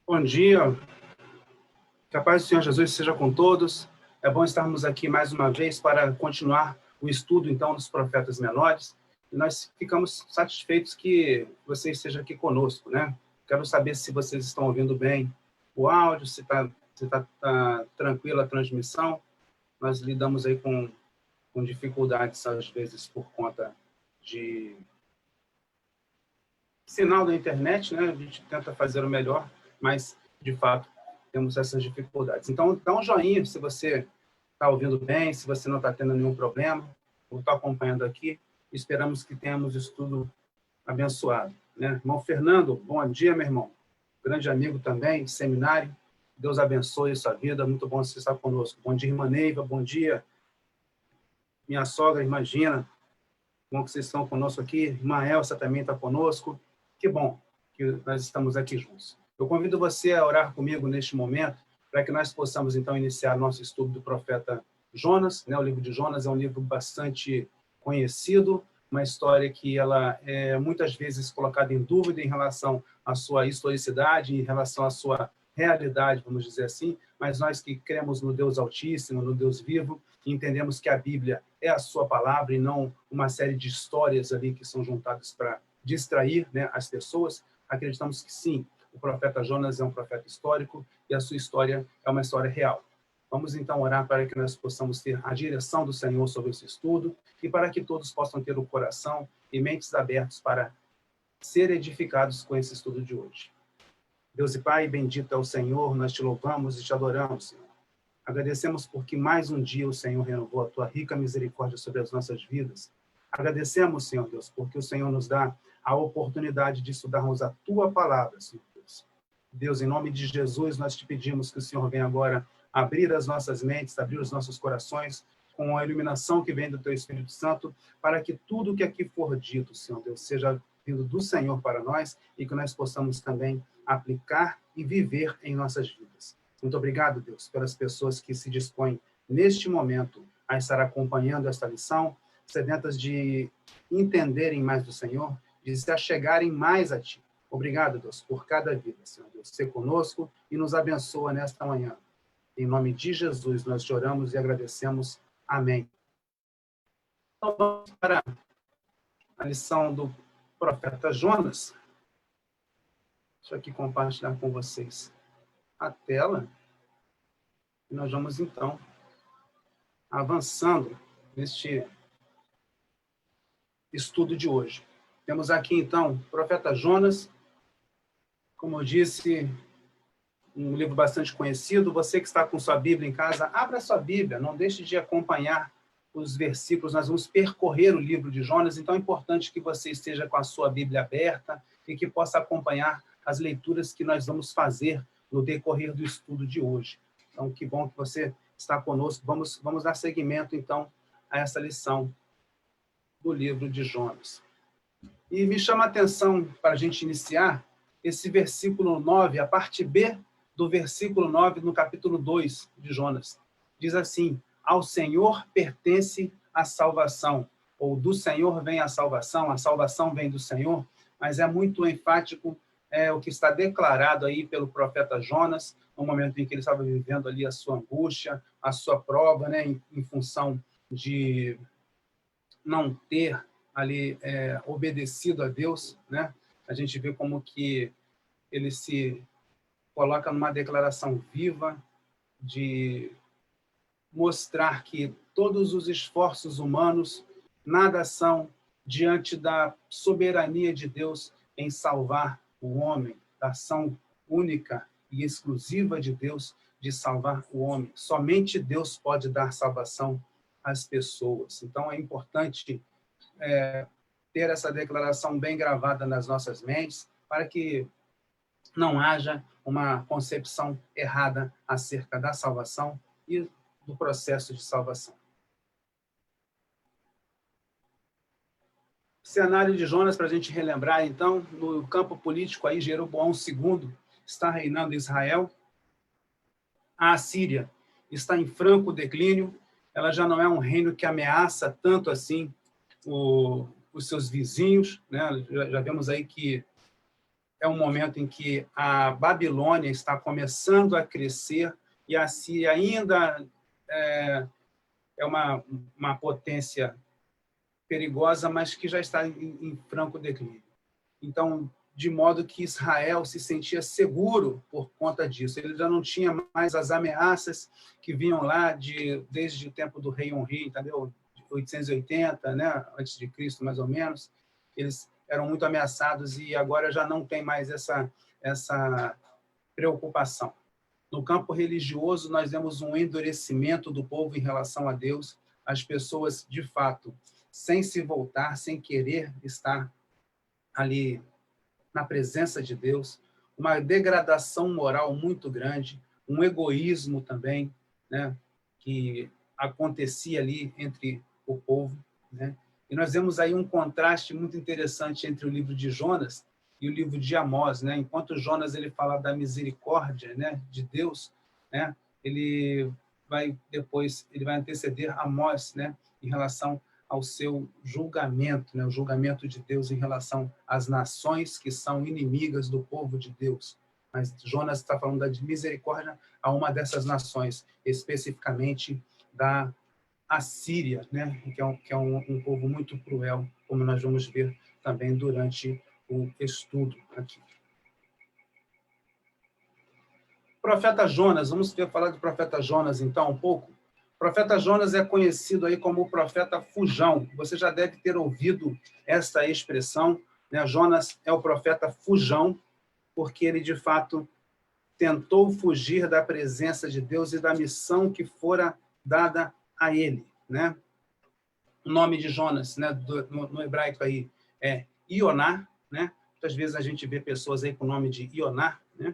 Bom dia, que a paz do Senhor Jesus seja com todos. É bom estarmos aqui mais uma vez para continuar o estudo, então, dos profetas menores. E nós ficamos satisfeitos que você esteja aqui conosco, né? Quero saber se vocês estão ouvindo bem o áudio, se tá tranquila a transmissão. Nós lidamos aí com dificuldades, às vezes, por conta de sinal da internet, né? A gente tenta fazer o melhor, mas, de fato, temos essas dificuldades. Então, dá um joinha se você está ouvindo bem, se você não está tendo nenhum problema. Eu estou acompanhando aqui. Esperamos que tenhamos isso tudo abençoado, né? Irmão Fernando, bom dia, meu irmão. Grande amigo também, de seminário. Deus abençoe a sua vida. Muito bom você estar conosco. Bom dia, irmã Neiva. Bom dia, minha sogra, imagina. Bom que vocês estão conosco aqui. Irmã Elsa também está conosco. Que bom que nós estamos aqui juntos. Eu convido você a orar comigo neste momento, para que nós possamos, então, iniciar nosso estudo do profeta Jonas, né? O livro de Jonas é um livro bastante conhecido, uma história que ela é muitas vezes colocada em dúvida em relação à sua historicidade, em relação à sua realidade, vamos dizer assim, mas nós que cremos no Deus Altíssimo, no Deus vivo, e entendemos que a Bíblia é a sua palavra e não uma série de histórias ali que são juntadas para distrair, né, as pessoas, acreditamos que sim, o profeta Jonas é um profeta histórico e a sua história é uma história real. Vamos então orar para que nós possamos ter a direção do Senhor sobre esse estudo e para que todos possam ter o coração e mentes abertos para ser edificados com esse estudo de hoje. Deus e Pai, bendito é o Senhor, nós te louvamos e te adoramos, Senhor. Agradecemos porque mais um dia o Senhor renovou a tua rica misericórdia sobre as nossas vidas. Agradecemos, Senhor Deus, porque o Senhor nos dá a oportunidade de estudarmos a tua palavra, Senhor Deus. Deus, em nome de Jesus, nós te pedimos que o Senhor venha agora abrir as nossas mentes, abrir os nossos corações com a iluminação que vem do teu Espírito Santo, para que tudo que aqui for dito, Senhor Deus, seja vindo do Senhor para nós e que nós possamos também aplicar e viver em nossas vidas. Muito obrigado, Deus, pelas pessoas que se dispõem neste momento a estar acompanhando esta lição, sedentas de entenderem mais do Senhor, de se achegarem mais a Ti. Obrigado, Deus, por cada vida, Senhor Deus. Ser conosco e nos abençoa nesta manhã. Em nome de Jesus, nós te oramos e agradecemos. Amém. Então, vamos para a lição do profeta Jonas. Deixa eu aqui compartilhar com vocês a tela. E nós vamos, então, avançando neste estudo de hoje. Temos aqui, então, o profeta Jonas, como eu disse, um livro bastante conhecido. Você que está com sua Bíblia em casa, abra sua Bíblia, não deixe de acompanhar os versículos. Nós vamos percorrer o livro de Jonas, então é importante que você esteja com a sua Bíblia aberta e que possa acompanhar as leituras que nós vamos fazer no decorrer do estudo de hoje. Então, que bom que você está conosco. Vamos dar seguimento, então, a essa lição do livro de Jonas. E me chama a atenção, para a gente iniciar, esse versículo 9, a parte B do versículo 9, no capítulo 2 de Jonas. Diz assim: ao Senhor pertence a salvação, ou do Senhor vem a salvação vem do Senhor, mas é muito enfático o que está declarado aí pelo profeta Jonas, no momento em que ele estava vivendo ali a sua angústia, a sua prova, né, em função de não ter ali obedecido a Deus, né? A gente vê como que ele se coloca numa declaração viva de mostrar que todos os esforços humanos nada são diante da soberania de Deus em salvar o homem, da ação única e exclusiva de Deus de salvar o homem. Somente Deus pode dar salvação às pessoas. Então, é importante ter essa declaração bem gravada nas nossas mentes, para que não haja uma concepção errada acerca da salvação e do processo de salvação. O cenário de Jonas, para a gente relembrar, então, no campo político, aí Jeroboão II está reinando em Israel. A Assíria está em franco declínio, ela já não é um reino que ameaça tanto assim os seus vizinhos, né? Já vemos aí que é um momento em que a Babilônia está começando a crescer e a Síria ainda é uma potência perigosa, mas que já está em franco declínio. Então, de modo que Israel se sentia seguro por conta disso. Ele já não tinha mais as ameaças que vinham lá desde o tempo do rei Onri, entendeu? 880, né? Antes de Cristo, mais ou menos. Eles eram muito ameaçados e agora já não tem mais essa preocupação. No campo religioso, nós vemos um endurecimento do povo em relação a Deus, as pessoas, de fato, sem se voltar, sem querer estar ali na presença de Deus, uma degradação moral muito grande, um egoísmo também, né, que acontecia ali entre o povo, né? E nós vemos aí um contraste muito interessante entre o livro de Jonas e o livro de Amós, né? Enquanto Jonas ele fala da misericórdia, né, de Deus, né, ele vai anteceder Amós, né, em relação ao seu julgamento, né, o julgamento de Deus em relação às nações que são inimigas do povo de Deus. Mas Jonas está falando da misericórdia a uma dessas nações, especificamente da Assíria, né, que é um povo muito cruel, como nós vamos ver também durante o estudo aqui. Profeta Jonas, vamos falar do profeta Jonas então um pouco. O profeta Jonas é conhecido aí como o profeta fujão. Você já deve ter ouvido esta expressão, né? Jonas é o profeta fujão, porque ele de fato tentou fugir da presença de Deus e da missão que fora dada a ele, né? O nome de Jonas, né, no hebraico aí é Ioná, né? Muitas vezes a gente vê pessoas aí com o nome de Ioná, né?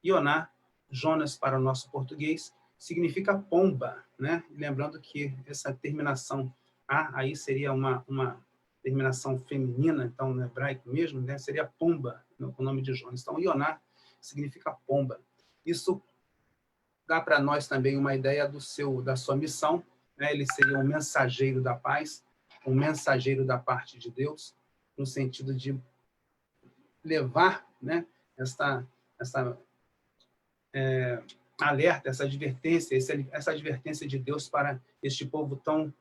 Ioná, Jonas para o nosso português, significa pomba, né? Lembrando que essa terminação A aí seria uma terminação feminina, então no hebraico mesmo, né? Seria pomba, o nome de Jonas. Então, Ioná significa pomba. Isso dá para nós também uma ideia da sua missão, né? Ele seria um mensageiro da paz, um mensageiro da parte de Deus, no sentido de levar, né, essa alerta, essa advertência de Deus para este povo tão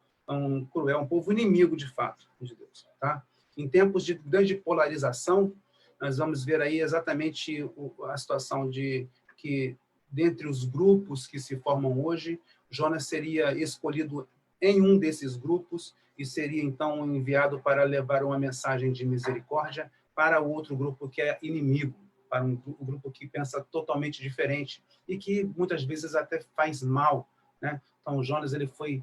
cruel, um povo inimigo de fato de Deus, tá? Em tempos de grande polarização, nós vamos ver aí exatamente a situação de que dentre os grupos que se formam hoje, Jonas seria escolhido em um desses grupos e seria então enviado para levar uma mensagem de misericórdia para o outro grupo que é inimigo, para um grupo que pensa totalmente diferente e que muitas vezes até faz mal, né? Então, Jonas ele foi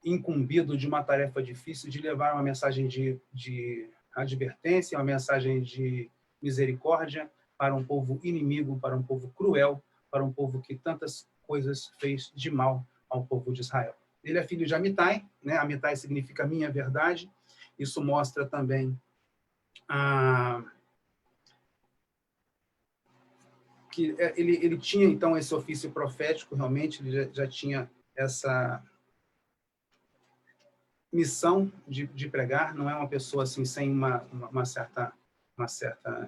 incumbido de uma tarefa difícil de levar uma mensagem de advertência, uma mensagem de misericórdia para um povo inimigo, para um povo cruel, para um povo que tantas coisas fez de mal ao povo de Israel. Ele é filho de Amitai, né? Amitai significa minha verdade. Isso mostra também que ele tinha, então, esse ofício profético, realmente, ele já tinha essa missão de pregar, não é uma pessoa assim, sem uma certa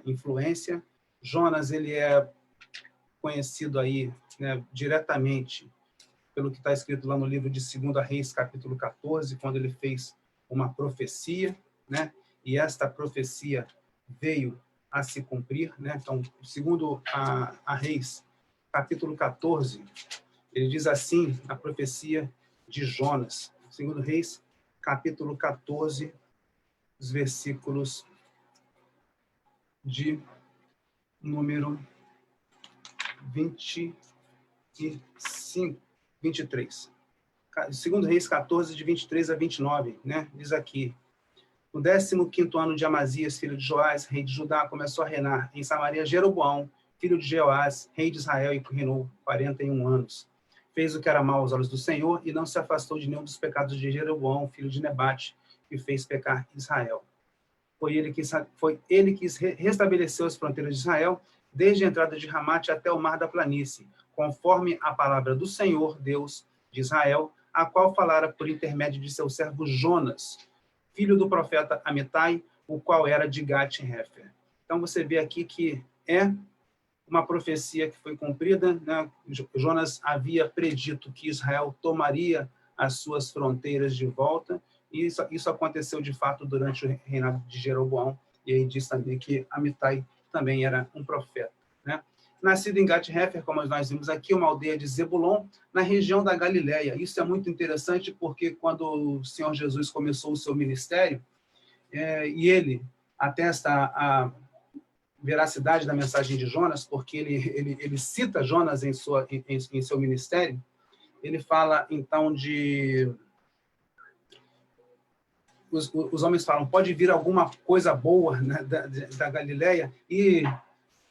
influência. Jonas, ele é conhecido aí, né, diretamente pelo que está escrito lá no livro de 2 Reis, capítulo 14, quando ele fez uma profecia, né? E esta profecia veio a se cumprir, né? Então, segundo a Reis, capítulo 14, ele diz assim, a profecia de Jonas. Segundo Reis, capítulo 14, os versículos de número 23. Segundo Reis 14, de 23 a 29, né? Diz aqui: no 15º ano de Amazias, filho de Joás, rei de Judá, começou a reinar em Samaria Jeroboão, filho de Jeoás, rei de Israel, e reinou 41 anos. Fez o que era mal aos olhos do Senhor e não se afastou de nenhum dos pecados de Jeroboão, filho de Nebate, que fez pecar Israel. Foi ele que restabeleceu as fronteiras de Israel, desde a entrada de Ramate até o mar da planície, conforme a palavra do Senhor, Deus de Israel, a qual falara por intermédio de seu servo Jonas, filho do profeta Amitai, o qual era de Gat-Hefer. Então, você vê aqui que é uma profecia que foi cumprida, né? Jonas havia predito que Israel tomaria as suas fronteiras de volta, e isso aconteceu de fato durante o reinado de Jeroboão, e aí diz também que Amitai também era um profeta, né? Nascido em Gat-Hefer, como nós vimos aqui, uma aldeia de Zebulon, na região da Galileia. Isso é muito interessante porque quando o Senhor Jesus começou o seu ministério, e ele atesta a veracidade da mensagem de Jonas, porque ele cita Jonas em seu ministério, ele fala, então, os homens falam, pode vir alguma coisa boa, né, da Galileia, e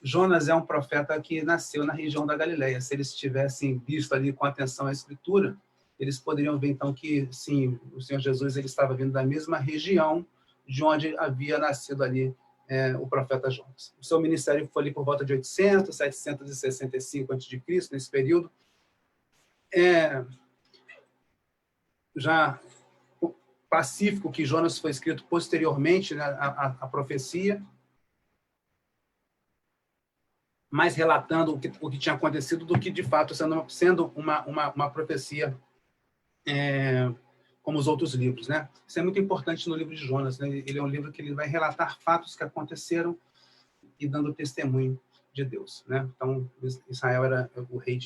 Jonas é um profeta que nasceu na região da Galileia. Se eles tivessem visto ali com atenção a Escritura, eles poderiam ver, então, que, sim, o Senhor Jesus ele estava vindo da mesma região de onde havia nascido ali o profeta Jonas. O seu ministério foi ali por volta de 800, 765 a.C., nesse período. Já pacífico que Jonas foi escrito posteriormente, né, a profecia, mais relatando o que tinha acontecido do que, de fato, sendo uma profecia como os outros livros, né? Isso é muito importante no livro de Jonas, né? Ele é um livro que ele vai relatar fatos que aconteceram e dando testemunho de Deus, né? Então, Israel era o rei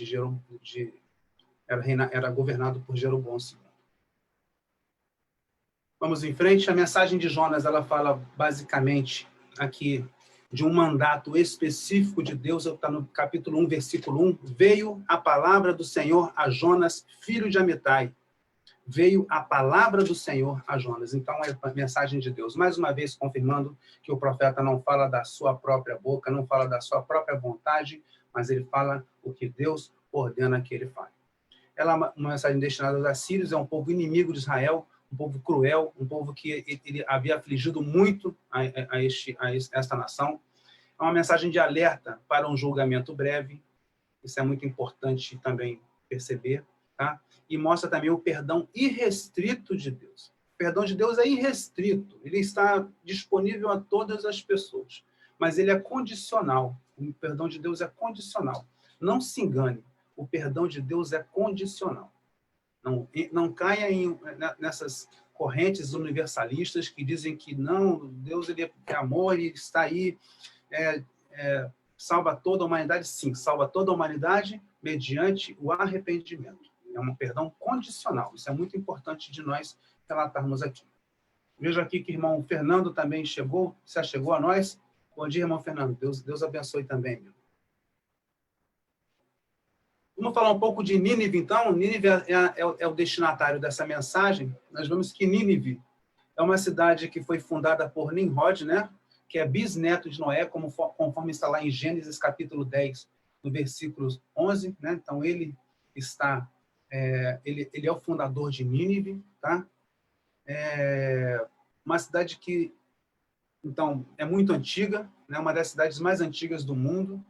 era governado por Jeroboão II. Vamos em frente. A mensagem de Jonas, ela fala basicamente aqui de um mandato específico de Deus, está no capítulo 1, versículo 1. Veio a palavra do Senhor a Jonas, filho de Amitai. Veio a palavra do Senhor a Jonas. Então, é a mensagem de Deus. Mais uma vez, confirmando que o profeta não fala da sua própria boca, não fala da sua própria vontade, mas ele fala o que Deus ordena que ele fale. Ela é uma mensagem destinada aos assírios, é um povo inimigo de Israel, um povo cruel, um povo que ele havia afligido muito a esta nação. É uma mensagem de alerta para um julgamento breve, isso é muito importante também perceber, tá? E mostra também o perdão irrestrito de Deus. O perdão de Deus é irrestrito, ele está disponível a todas as pessoas, mas ele é condicional. O perdão de Deus é condicional. Não se engane, o perdão de Deus é condicional. Não caia nessas correntes universalistas que dizem que não, Deus ele é amor e está aí, salva toda a humanidade. Sim, salva toda a humanidade mediante o arrependimento. É um perdão condicional. Isso é muito importante de nós relatarmos aqui. Vejo aqui que o irmão Fernando também chegou, se achegou a nós. Bom dia, irmão Fernando. Deus abençoe também, meu. Vamos falar um pouco de Nínive, então. Nínive é o destinatário dessa mensagem. Nós vemos que Nínive é uma cidade que foi fundada por Nimrod, né? Que é bisneto de Noé, conforme está lá em Gênesis, capítulo 10, no versículo 11. Né? Então, ele é o fundador de Nínive. Tá? Uma cidade que, então, é muito antiga, né? Uma das cidades mais antigas do mundo.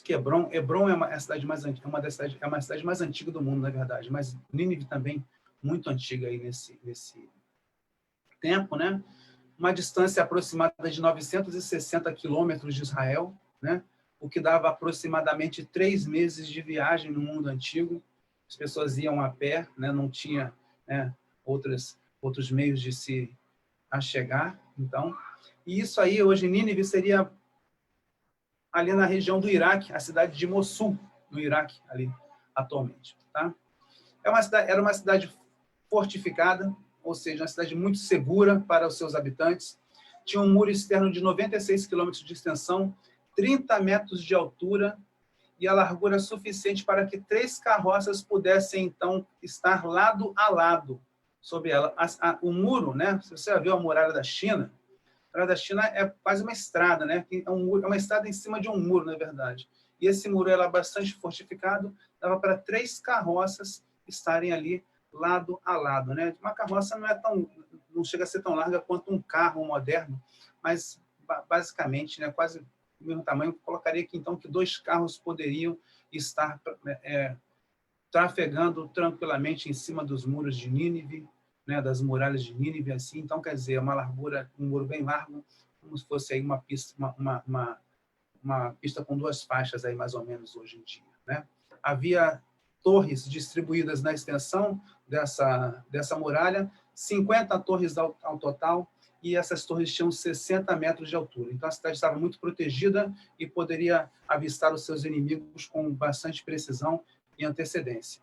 Que Hebron é uma cidade mais antiga, é uma cidade mais antiga do mundo, na verdade, mas Nínive também muito antiga aí nesse tempo, né? Uma distância aproximada de 960 quilômetros de Israel, né? O que dava aproximadamente 3 meses de viagem no mundo antigo. As pessoas iam a pé, né? Não tinha, né, outros meios de se achegar. Então, e isso aí hoje Nínive seria ali na região do Iraque, a cidade de Mossul, no Iraque, ali, atualmente. Tá? Era uma cidade fortificada, ou seja, uma cidade muito segura para os seus habitantes. Tinha um muro externo de 96 quilômetros de extensão, 30 metros de altura, e a largura suficiente para que 3 carroças pudessem, então, estar lado a lado sobre ela. O muro, né? Se você viu a muralha da China, a muralha da China é quase uma estrada, né? É uma estrada em cima de um muro, na verdade. E esse muro era bastante fortificado, dava para 3 carroças estarem ali lado a lado, né? Uma carroça não chega a ser tão larga quanto um carro moderno, mas basicamente, né, quase do mesmo tamanho. Colocaria aqui então que 2 carros poderiam estar trafegando tranquilamente em cima dos muros de Nínive, né, das muralhas de Nínive, assim. Então, quer dizer, um muro bem largo, como se fosse aí uma pista, uma pista com 2 faixas, aí, mais ou menos, hoje em dia, né? Havia torres distribuídas na extensão dessa muralha, 50 torres ao total, e essas torres tinham 60 metros de altura. Então, a cidade estava muito protegida e poderia avistar os seus inimigos com bastante precisão e antecedência.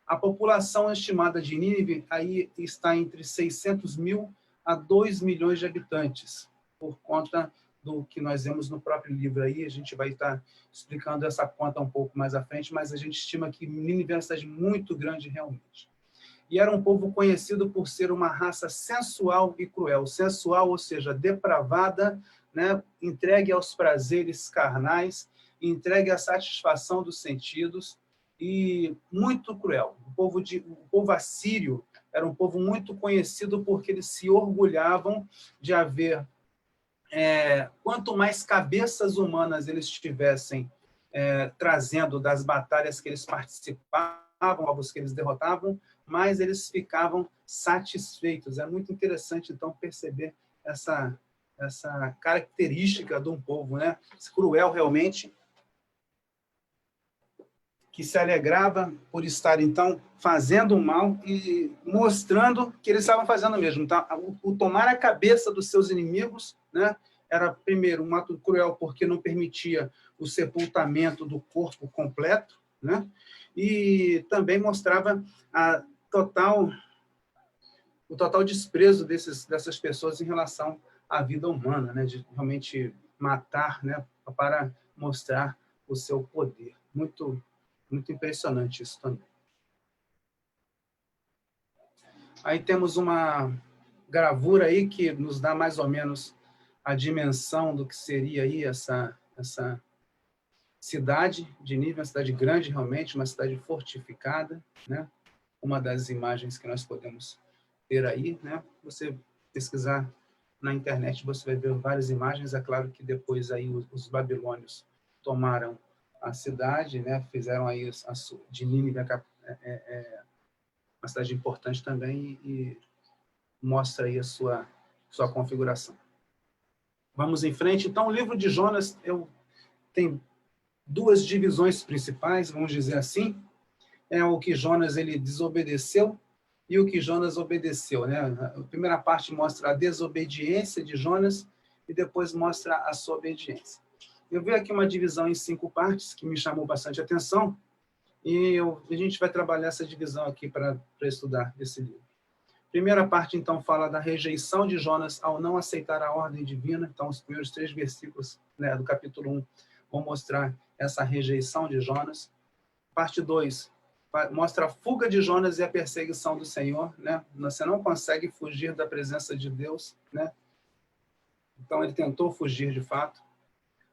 A população estimada de Nínive aí está entre 600 mil a 2 milhões de habitantes, por conta do que nós vemos no próprio livro aí. A gente vai estar explicando essa conta um pouco mais à frente, mas a gente estima que Nínive é uma cidade muito grande realmente. E era um povo conhecido por ser uma raça sensual e cruel. Sensual, ou seja, depravada, né? Entregue aos prazeres carnais, entregue à satisfação dos sentidos, e muito cruel. O povo assírio era um povo muito conhecido porque eles se orgulhavam de haver, quanto mais cabeças humanas eles tivessem trazendo das batalhas que eles participavam, povos que eles derrotavam, mais eles ficavam satisfeitos. É muito interessante, então, perceber essa característica de um povo, né? Cruel, realmente, que se alegrava por estar, então, fazendo o mal e mostrando que eles estavam fazendo o mesmo. Então, o tomar a cabeça dos seus inimigos, né, era, primeiro, um ato cruel porque não permitia o sepultamento do corpo completo, né, e também mostrava o total desprezo dessas pessoas em relação à vida humana, né, de realmente matar, né, para mostrar o seu poder. Muito impressionante isso também. Aí temos uma gravura aí que nos dá mais ou menos a dimensão do que seria aí essa cidade de Nínive, uma cidade grande realmente, uma cidade fortificada, né? Uma das imagens que nós podemos ter aí, né? Você pesquisar na internet, você vai ver várias imagens. É claro que depois aí os babilônios tomaram a cidade, né? Fizeram aí de Nínive uma cidade importante também, e mostra aí a sua configuração. Vamos em frente. Então, o livro de Jonas tem 2 divisões principais, vamos dizer assim. É o que Jonas ele desobedeceu e o que Jonas obedeceu, né? A primeira parte mostra a desobediência de Jonas e depois mostra a sua obediência. Eu vi aqui uma divisão em 5 partes que me chamou bastante atenção, e a gente vai trabalhar essa divisão aqui para estudar esse livro. A primeira parte, então, fala da rejeição de Jonas ao não aceitar a ordem divina. Então, os primeiros 3 versículos, né, do capítulo 1 vão mostrar essa rejeição de Jonas. Parte 2 mostra a fuga de Jonas e a perseguição do Senhor, né? Você não consegue fugir da presença de Deus, né? Então, ele tentou fugir de fato.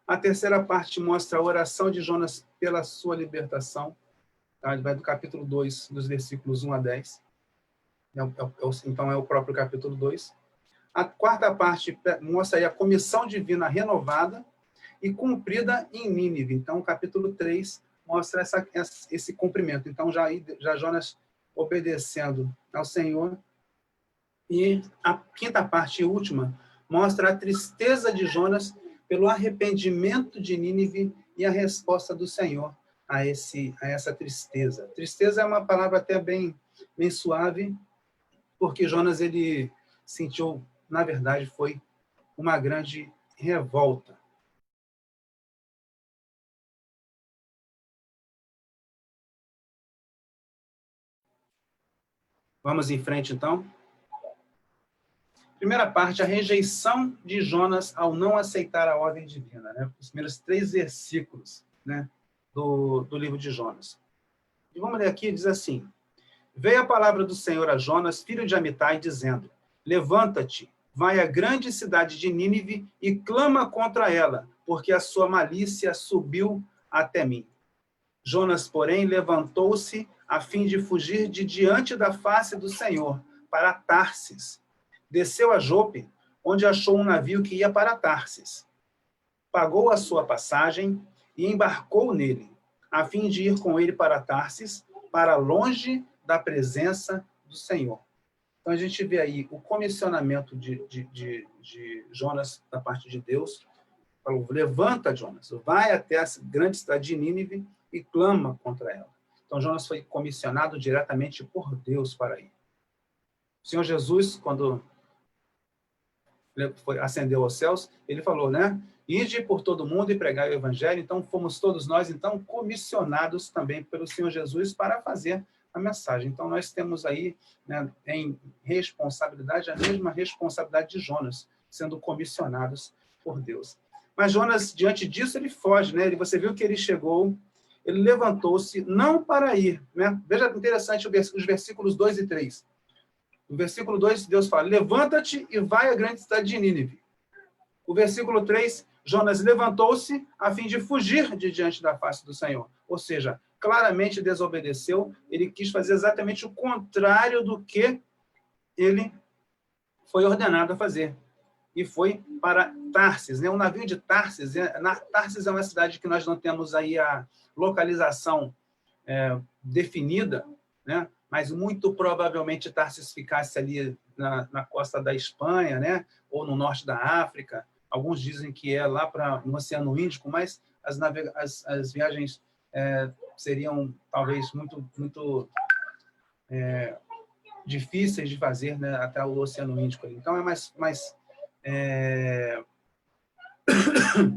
A terceira parte mostra a oração de Jonas pela sua libertação. Tá? Ele vai do capítulo 2, dos versículos 1 a 10. Então, é o próprio capítulo 2. A quarta parte mostra aí a comissão divina renovada e cumprida em Nínive. Então, o capítulo 3 mostra esse cumprimento. Então, já Jonas obedecendo ao Senhor. E a quinta parte e última mostra a tristeza de Jonas pelo arrependimento de Nínive e a resposta do Senhor a essa tristeza. Tristeza é uma palavra até bem suave, porque Jonas ele sentiu, na verdade, foi uma grande revolta. Vamos em frente, então. Primeira parte, a rejeição de Jonas ao não aceitar a ordem divina, né? Os primeiros 3 versículos, né, do livro de Jonas. E vamos ler aqui, diz assim: Veio a palavra do Senhor a Jonas, filho de Amitai, dizendo: Levanta-te, vai à grande cidade de Nínive e clama contra ela, porque a sua malícia subiu até mim. Jonas, porém, levantou-se a fim de fugir de diante da face do Senhor, para Tarsis. Desceu a Jope, onde achou um navio que ia para Tarsis. Pagou a sua passagem e embarcou nele, a fim de ir com ele para Tarsis, para longe da presença do Senhor. Então, a gente vê aí o comissionamento de Jonas da parte de Deus. Falou, levanta, Jonas, vai até a grande cidade de Nínive e clama contra ela. Então, Jonas foi comissionado diretamente por Deus para ir. O Senhor Jesus, quando ascendeu aos céus, ele falou, né? Ide por todo mundo e pregai o evangelho. Então, fomos todos nós, então, comissionados também pelo Senhor Jesus para fazer a mensagem. Então, nós temos aí, né, em responsabilidade, a mesma responsabilidade de Jonas, sendo comissionados por Deus. Mas Jonas, diante disso, ele foge, né? Você viu que ele chegou, ele levantou-se, não para ir, né? Veja que interessante os versículos 2 e 3. No versículo 2, Deus fala, levanta-te e vai à grande cidade de Nínive. O versículo 3, Jonas levantou-se a fim de fugir de diante da face do Senhor. Ou seja, claramente desobedeceu, ele quis fazer exatamente o contrário do que ele foi ordenado a fazer. E foi para Tarsis, né? O navio de Tarsis, Tarsis é uma cidade que nós não temos aí a localização definida, né? Mas muito provavelmente Tarsis ficasse ali na costa da Espanha, né? Ou no norte da África. Alguns dizem que é lá no Oceano Índico, mas as viagens seriam talvez muito difíceis de fazer, né? Até o Oceano Índico. Então é mais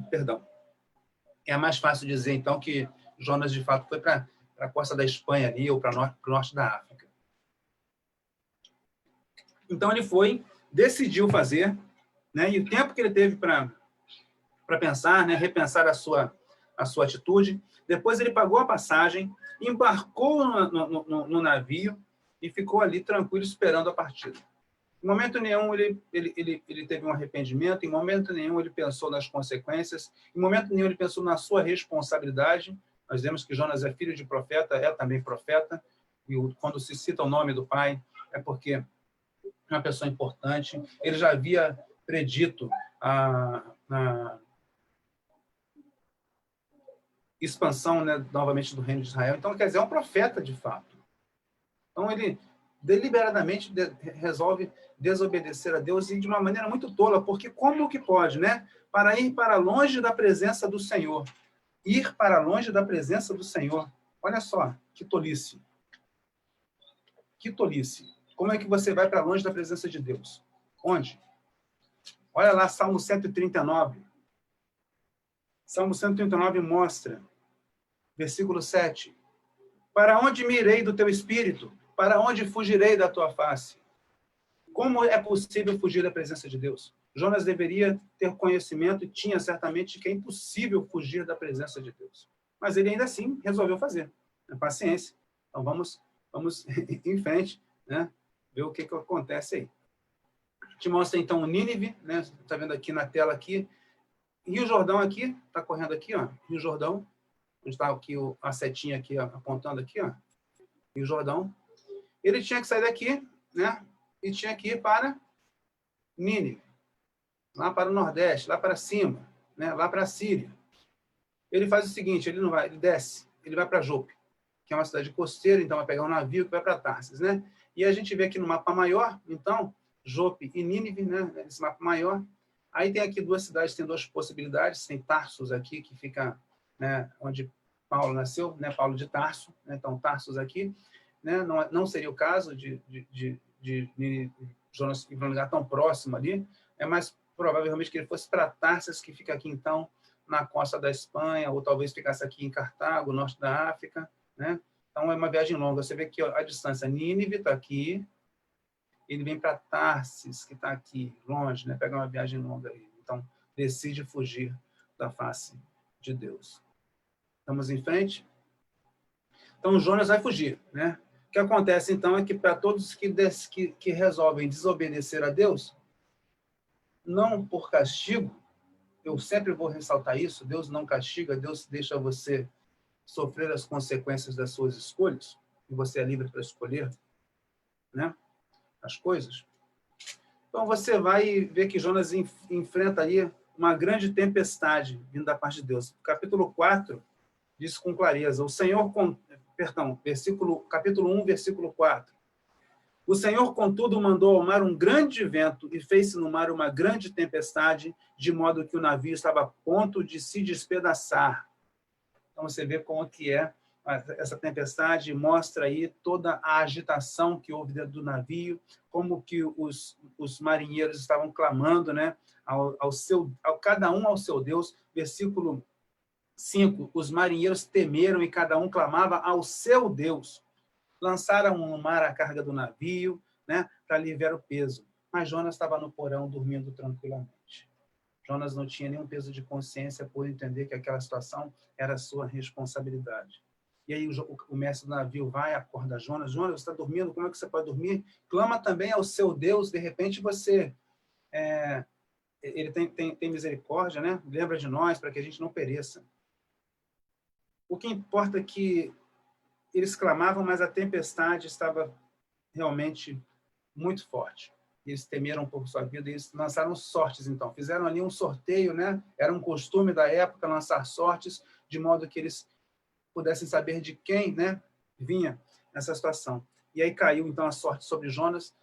perdão. É mais fácil dizer, então, que Jonas, de fato, foi para a costa da Espanha ali, ou para o norte da África. Então, ele decidiu fazer, né? E o tempo que ele teve para pensar, né? Repensar a sua atitude. Depois, ele pagou a passagem, embarcou no navio e ficou ali tranquilo, esperando a partida. Em momento nenhum ele teve um arrependimento, em momento nenhum ele pensou nas consequências, em momento nenhum ele pensou na sua responsabilidade. Nós vemos que Jonas é filho de profeta, é também profeta, e quando se cita o nome do pai, é porque é uma pessoa importante. Ele já havia predito a expansão, né, novamente do reino de Israel. Então, quer dizer, é um profeta de fato. Então, ele deliberadamente resolve desobedecer a Deus e de uma maneira muito tola, porque como que pode, né? Para ir para longe da presença do Senhor. Ir para longe da presença do Senhor. Olha só, que tolice. Que tolice. Como é que você vai para longe da presença de Deus? Onde? Olha lá, Salmo 139. Salmo 139 mostra, versículo 7. Para onde me irei do teu espírito? Para onde fugirei da tua face? Como é possível fugir da presença de Deus? Jonas deveria ter conhecimento e tinha certamente que é impossível fugir da presença de Deus. Mas ele ainda assim resolveu fazer. Paciência. Então vamos em frente, né? Ver o que acontece aí. Te mostra então o Nínive, né? Está vendo aqui na tela aqui. Rio Jordão aqui, está correndo aqui, ó. Rio Jordão, onde está aqui a setinha aqui, ó, apontando aqui, ó. Rio Jordão. Ele tinha que sair daqui, né? E tinha que ir para Nínive, lá para o Nordeste, lá para cima, né? Lá para a Síria. Ele faz o seguinte, ele não vai, ele desce, ele vai para Jope, que é uma cidade costeira, então vai pegar um navio que vai para Tarsis, né? E a gente vê aqui no mapa maior, então, Jope e Nínive, né? Esse mapa maior. Aí tem aqui duas cidades, tem duas possibilidades, tem Tarsus aqui, que fica, né, onde Paulo nasceu, né? Paulo de Tarso, né? Então Tarsus aqui, né? Não seria o caso de Jonas ir para um lugar tão próximo ali, mas provavelmente que ele fosse para Tarsis, que fica aqui, então, na costa da Espanha, ou talvez ficasse aqui em Cartago, norte da África, né? Então, é uma viagem longa. Você vê que a distância, Nínive está aqui, ele vem para Tarsis, que está aqui, longe, né? Pega uma viagem longa aí. Então, decide fugir da face de Deus. Estamos em frente? Então, Jonas vai fugir, né? O que acontece, então, é que para todos que resolvem desobedecer a Deus, não por castigo, eu sempre vou ressaltar isso, Deus não castiga, Deus deixa você sofrer as consequências das suas escolhas, e você é livre para escolher, né, as coisas. Então, você vai ver que Jonas enfrenta aí uma grande tempestade vindo da parte de Deus. Capítulo 4 diz com clareza, capítulo 1, versículo 4. O Senhor, contudo, mandou ao mar um grande vento e fez-se no mar uma grande tempestade, de modo que o navio estava a ponto de se despedaçar. Então, você vê como que é essa tempestade, mostra aí toda a agitação que houve dentro do navio, como que os marinheiros estavam clamando, né, cada um ao seu Deus. Versículo 5, os marinheiros temeram e cada um clamava ao seu Deus. Lançaram no mar a carga do navio, né, para aliviar o peso. Mas Jonas estava no porão, dormindo tranquilamente. Jonas não tinha nenhum peso de consciência por entender que aquela situação era sua responsabilidade. E aí o mestre do navio vai, acorda Jonas. Jonas, você está dormindo? Como é que você pode dormir? Clama também ao seu Deus. De repente você... ele tem misericórdia, né? Lembra de nós, para que a gente não pereça. O que importa é que eles clamavam, mas a tempestade estava realmente muito forte. Eles temeram por sua vida e eles lançaram sortes, então. Fizeram ali um sorteio, né? Era um costume da época lançar sortes, de modo que eles pudessem saber de quem, né, vinha essa situação. E aí caiu, então, a sorte sobre Jonas.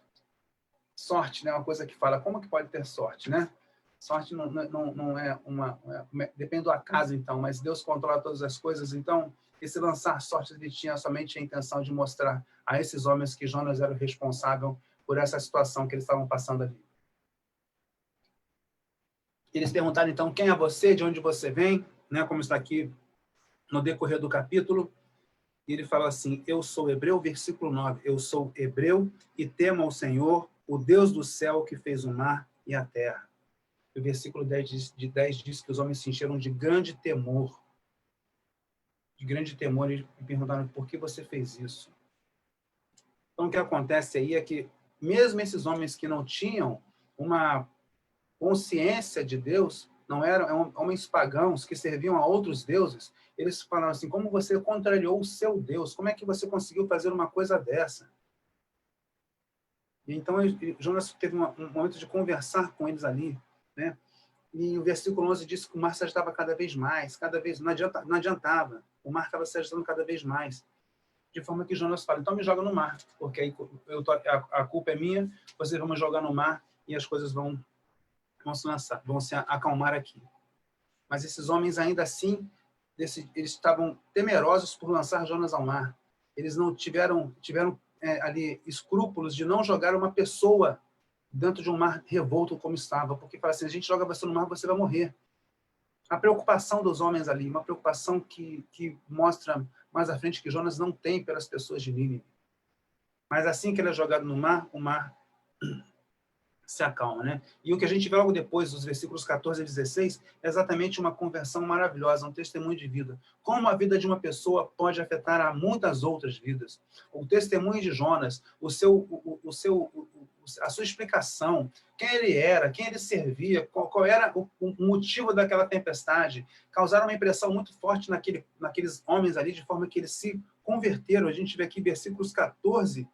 Sorte, né? Uma coisa que fala, como que pode ter sorte, né? Sorte não é uma... depende do acaso, então, mas Deus controla todas as coisas. Então, esse lançar sorte, ele tinha somente a intenção de mostrar a esses homens que Jonas era o responsável por essa situação que eles estavam passando ali. Eles perguntaram, então, quem é você, de onde você vem, né? Como está aqui no decorrer do capítulo. E ele fala assim, eu sou hebreu, versículo 9, eu sou hebreu e temo ao Senhor, o Deus do céu que fez o mar e a terra. O versículo 10 diz que os homens se encheram de grande temor. De grande temor, e perguntaram, por que você fez isso? Então, o que acontece aí é que, mesmo esses homens que não tinham uma consciência de Deus, não eram homens pagãos que serviam a outros deuses, eles falaram assim, como você contrariou o seu Deus? Como é que você conseguiu fazer uma coisa dessa? E então, Jonas teve um momento de conversar com eles ali, né? E o versículo 11 diz que o mar se agitava cada vez mais, não adiantava. O mar estava se agitando cada vez mais. De forma que Jonas fala, então me joga no mar, porque aí a culpa é minha, vocês vão me jogar no mar e as coisas vão se acalmar aqui. Mas esses homens, ainda assim, eles estavam temerosos por lançar Jonas ao mar. Eles não tiveram ali escrúpulos de não jogar uma pessoa dentro de um mar revolto como estava, porque fala assim, a gente joga você no mar, você vai morrer. A preocupação dos homens ali, uma preocupação que mostra mais à frente que Jonas não tem pelas pessoas de Nínive. Mas assim que ele é jogado no mar, o mar se acalma, né? E o que a gente vê logo depois, dos versículos 14 e 16, é exatamente uma conversão maravilhosa, um testemunho de vida. Como a vida de uma pessoa pode afetar a muitas outras vidas. O testemunho de Jonas, a sua explicação, quem ele era, quem ele servia, qual era o motivo daquela tempestade, causaram uma impressão muito forte naqueles homens ali, de forma que eles se converteram. A gente vê aqui versículos 14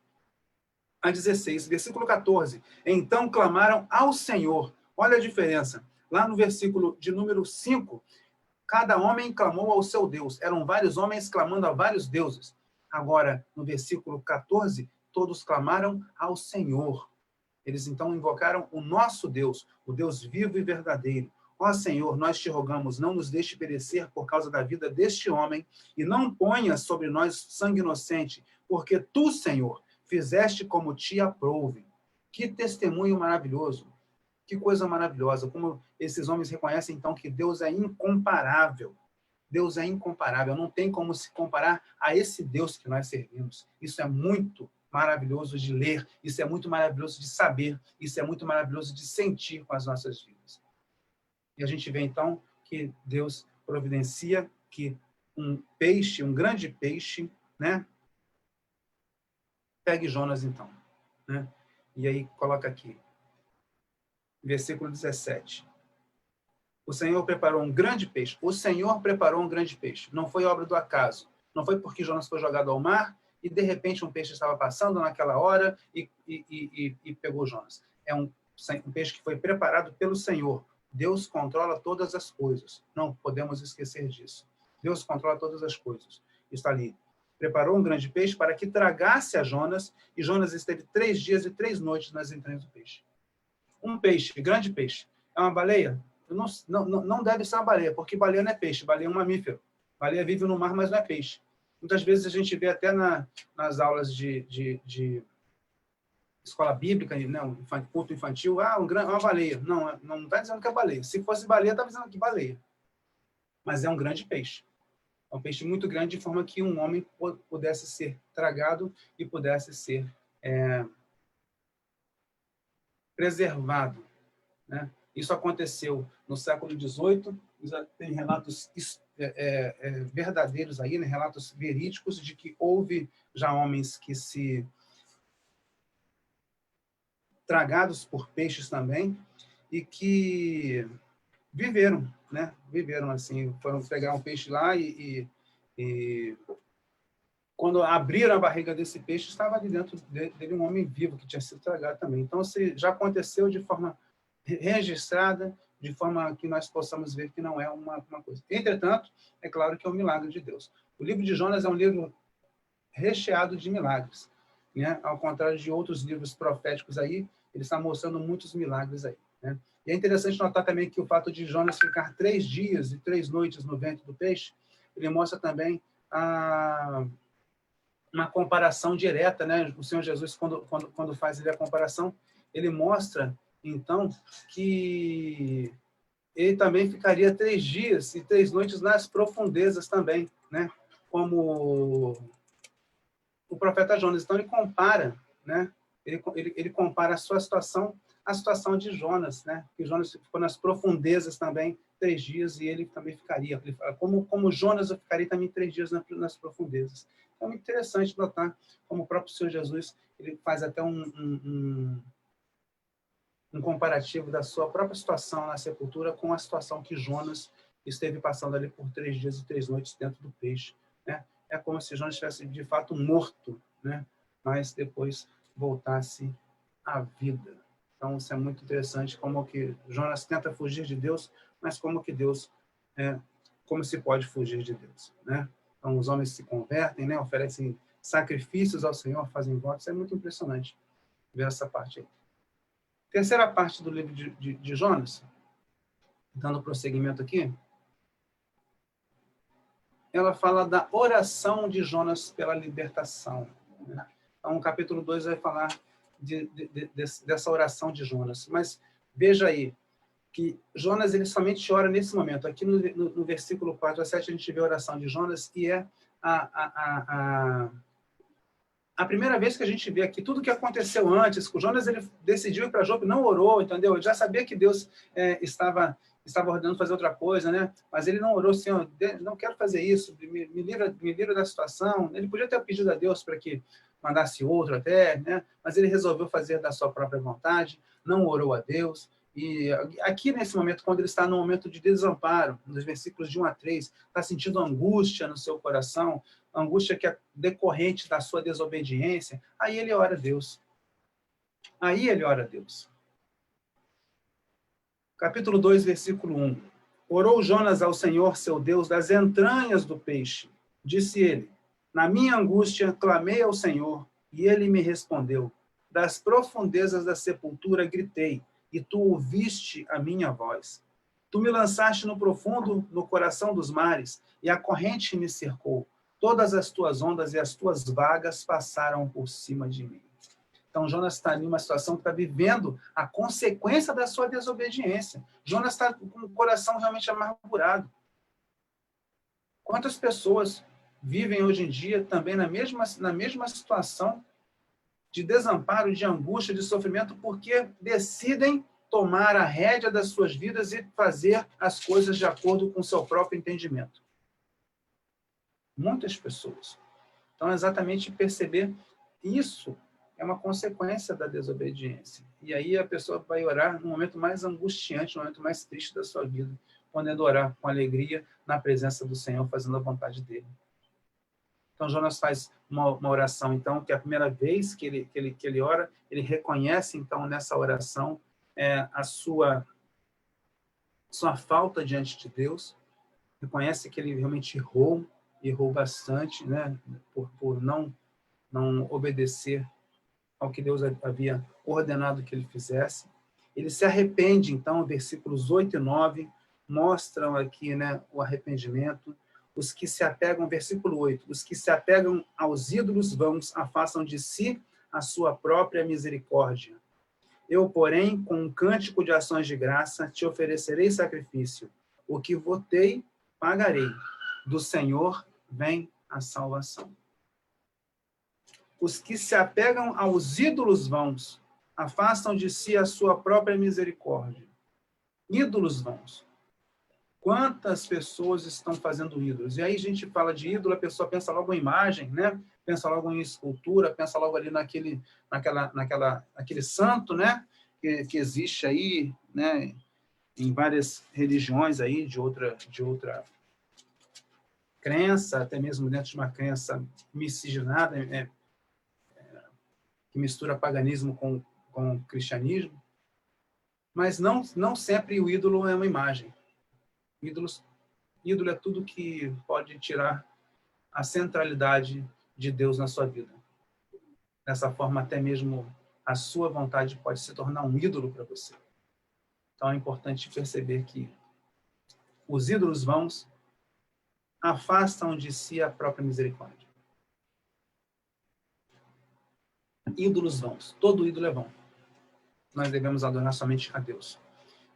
a 16, versículo 14. Então clamaram ao Senhor. Olha a diferença. Lá no versículo de número 5, cada homem clamou ao seu Deus. Eram vários homens clamando a vários deuses. Agora, no versículo 14, todos clamaram ao Senhor. Eles então invocaram o nosso Deus, o Deus vivo e verdadeiro. Ó Senhor, nós te rogamos, não nos deixe perecer por causa da vida deste homem, e não ponha sobre nós sangue inocente, porque tu, Senhor, fizeste como te aprouve. Que testemunho maravilhoso, que coisa maravilhosa, como esses homens reconhecem então que Deus é incomparável. Deus é incomparável, não tem como se comparar a esse Deus que nós servimos. Isso é muito maravilhoso de ler, isso é muito maravilhoso de saber, isso é muito maravilhoso de sentir com as nossas vidas. E a gente vê então que Deus providencia que um peixe, um grande peixe, né, pegue Jonas então, né? E aí coloca aqui, versículo 17. O Senhor preparou um grande peixe. O Senhor preparou um grande peixe. Não foi obra do acaso. Não foi porque Jonas foi jogado ao mar e, de repente, um peixe estava passando naquela hora e pegou Jonas. É um peixe que foi preparado pelo Senhor. Deus controla todas as coisas. Não podemos esquecer disso. Deus controla todas as coisas. Está ali. preparou um grande peixe para que tragasse a Jonas, e Jonas esteve 3 dias e 3 noites nas entranhas do peixe. Um peixe, grande peixe, é uma baleia? Não deve ser uma baleia, porque baleia não é peixe, baleia é um mamífero. Baleia vive no mar, mas não é peixe. Muitas vezes a gente vê até nas aulas de escola bíblica, né, culto infantil, uma baleia. Não está dizendo que é baleia. Se fosse baleia, estava dizendo que baleia. Mas é um grande peixe. É um peixe muito grande, de forma que um homem pudesse ser tragado e pudesse ser preservado, né? Isso aconteceu no século XVIII, tem relatos verdadeiros aí, né? Relatos verídicos de que houve já homens que se tragados por peixes também e que viveram, né? Viveram assim, foram pegar um peixe lá e quando abriram a barriga desse peixe, estava ali dentro dele um homem vivo que tinha sido tragado também. Então, já aconteceu de forma registrada, de forma que nós possamos ver que não é uma coisa. Entretanto, é claro que é um milagre de Deus. O livro de Jonas é um livro recheado de milagres, né? Ao contrário de outros livros proféticos aí, ele está mostrando muitos milagres aí, né? E é interessante notar também que o fato de Jonas ficar 3 dias e 3 noites no ventre do peixe, ele mostra também uma comparação direta, né? O Senhor Jesus, quando faz a comparação, ele mostra, então, que ele também ficaria 3 dias e 3 noites nas profundezas também, né? Como o profeta Jonas. Então, ele compara, né? Ele compara a sua situação à situação de Jonas, né? Que Jonas ficou nas profundezas também 3 dias e ele também ficaria. Ele fala, como Jonas, eu ficaria também 3 dias nas profundezas. Então, é muito interessante notar como o próprio Senhor Jesus ele faz até um comparativo da sua própria situação na sepultura com a situação que Jonas esteve passando ali por 3 dias e 3 noites dentro do peixe, né? É como se Jonas estivesse de fato morto, né? Mas depois voltasse à vida. Então, isso é muito interessante, como que Jonas tenta fugir de Deus, mas como que Deus, como se pode fugir de Deus, né? Então, os homens se convertem, né? Oferecem sacrifícios ao Senhor, fazem votos. É muito impressionante ver essa parte aí. Terceira parte do livro de Jonas, dando prosseguimento aqui, ela fala da oração de Jonas pela libertação, né? Então, o capítulo 2 vai falar dessa oração de Jonas. Mas veja aí, que Jonas ele somente ora nesse momento. Aqui no versículo 4 a 7 a gente vê a oração de Jonas e é a primeira vez que a gente vê aqui tudo que aconteceu antes. O Jonas ele decidiu ir para Jope, não orou, entendeu? Ele já sabia que Deus estava ordenando fazer outra coisa, né? Mas ele não orou, Senhor, não quero fazer isso, me livra da situação. Ele podia ter pedido a Deus para que mandasse outro até, né? Mas ele resolveu fazer da sua própria vontade, não orou a Deus. E aqui, nesse momento, quando ele está no momento de desamparo, nos versículos de 1 a 3, está sentindo angústia no seu coração, angústia que é decorrente da sua desobediência, aí ele ora a Deus. Aí ele ora a Deus. Capítulo 2, versículo 1. Orou Jonas ao Senhor, seu Deus, das entranhas do peixe. Disse ele, na minha angústia, clamei ao Senhor, e ele me respondeu. Das profundezas da sepultura gritei, e tu ouviste a minha voz. Tu me lançaste no profundo, no coração dos mares, e a corrente me cercou. Todas as tuas ondas e as tuas vagas passaram por cima de mim. Então, Jonas está em uma situação que está vivendo a consequência da sua desobediência. Jonas está com o coração realmente amargurado. Quantas pessoas vivem hoje em dia também na mesma situação de desamparo, de angústia, de sofrimento, porque decidem tomar a rédea das suas vidas e fazer as coisas de acordo com o seu próprio entendimento? Muitas pessoas. Então, exatamente perceber isso é uma consequência da desobediência. E aí a pessoa vai orar no momento mais angustiante, no momento mais triste da sua vida, podendo orar com alegria na presença do Senhor, fazendo a vontade dele. Então, Jonas faz uma oração, então, que é a primeira vez que ele ora, ele reconhece, então, nessa oração, a sua falta diante de Deus, reconhece que ele realmente errou, errou bastante, né, por não obedecer ao que Deus havia ordenado que ele fizesse. Ele se arrepende, então, versículos 8 e 9 mostram aqui, né, o arrependimento. Os que se apegam, versículo 8, os que se apegam aos ídolos vãos afastam de si a sua própria misericórdia. Eu, porém, com um cântico de ações de graça, te oferecerei sacrifício. O que votei, pagarei. Do Senhor vem a salvação. Os que se apegam aos ídolos vãos afastam de si a sua própria misericórdia. Ídolos vãos. Quantas pessoas estão fazendo ídolos? E aí a gente fala de ídolo, a pessoa pensa logo em imagem, né? Pensa logo em escultura, pensa logo ali naquele santo, né? Que existe aí, né? Em várias religiões aí de outra crença, até mesmo dentro de uma crença miscigenada, que mistura paganismo com cristianismo. Mas não sempre o ídolo é uma imagem. Ídolo é tudo que pode tirar a centralidade de Deus na sua vida. Dessa forma, até mesmo a sua vontade pode se tornar um ídolo para você. Então, é importante perceber que os ídolos vãos afastam de si a própria misericórdia. Ídolos vãos. Todo ídolo é vão. Nós devemos adorar somente a Deus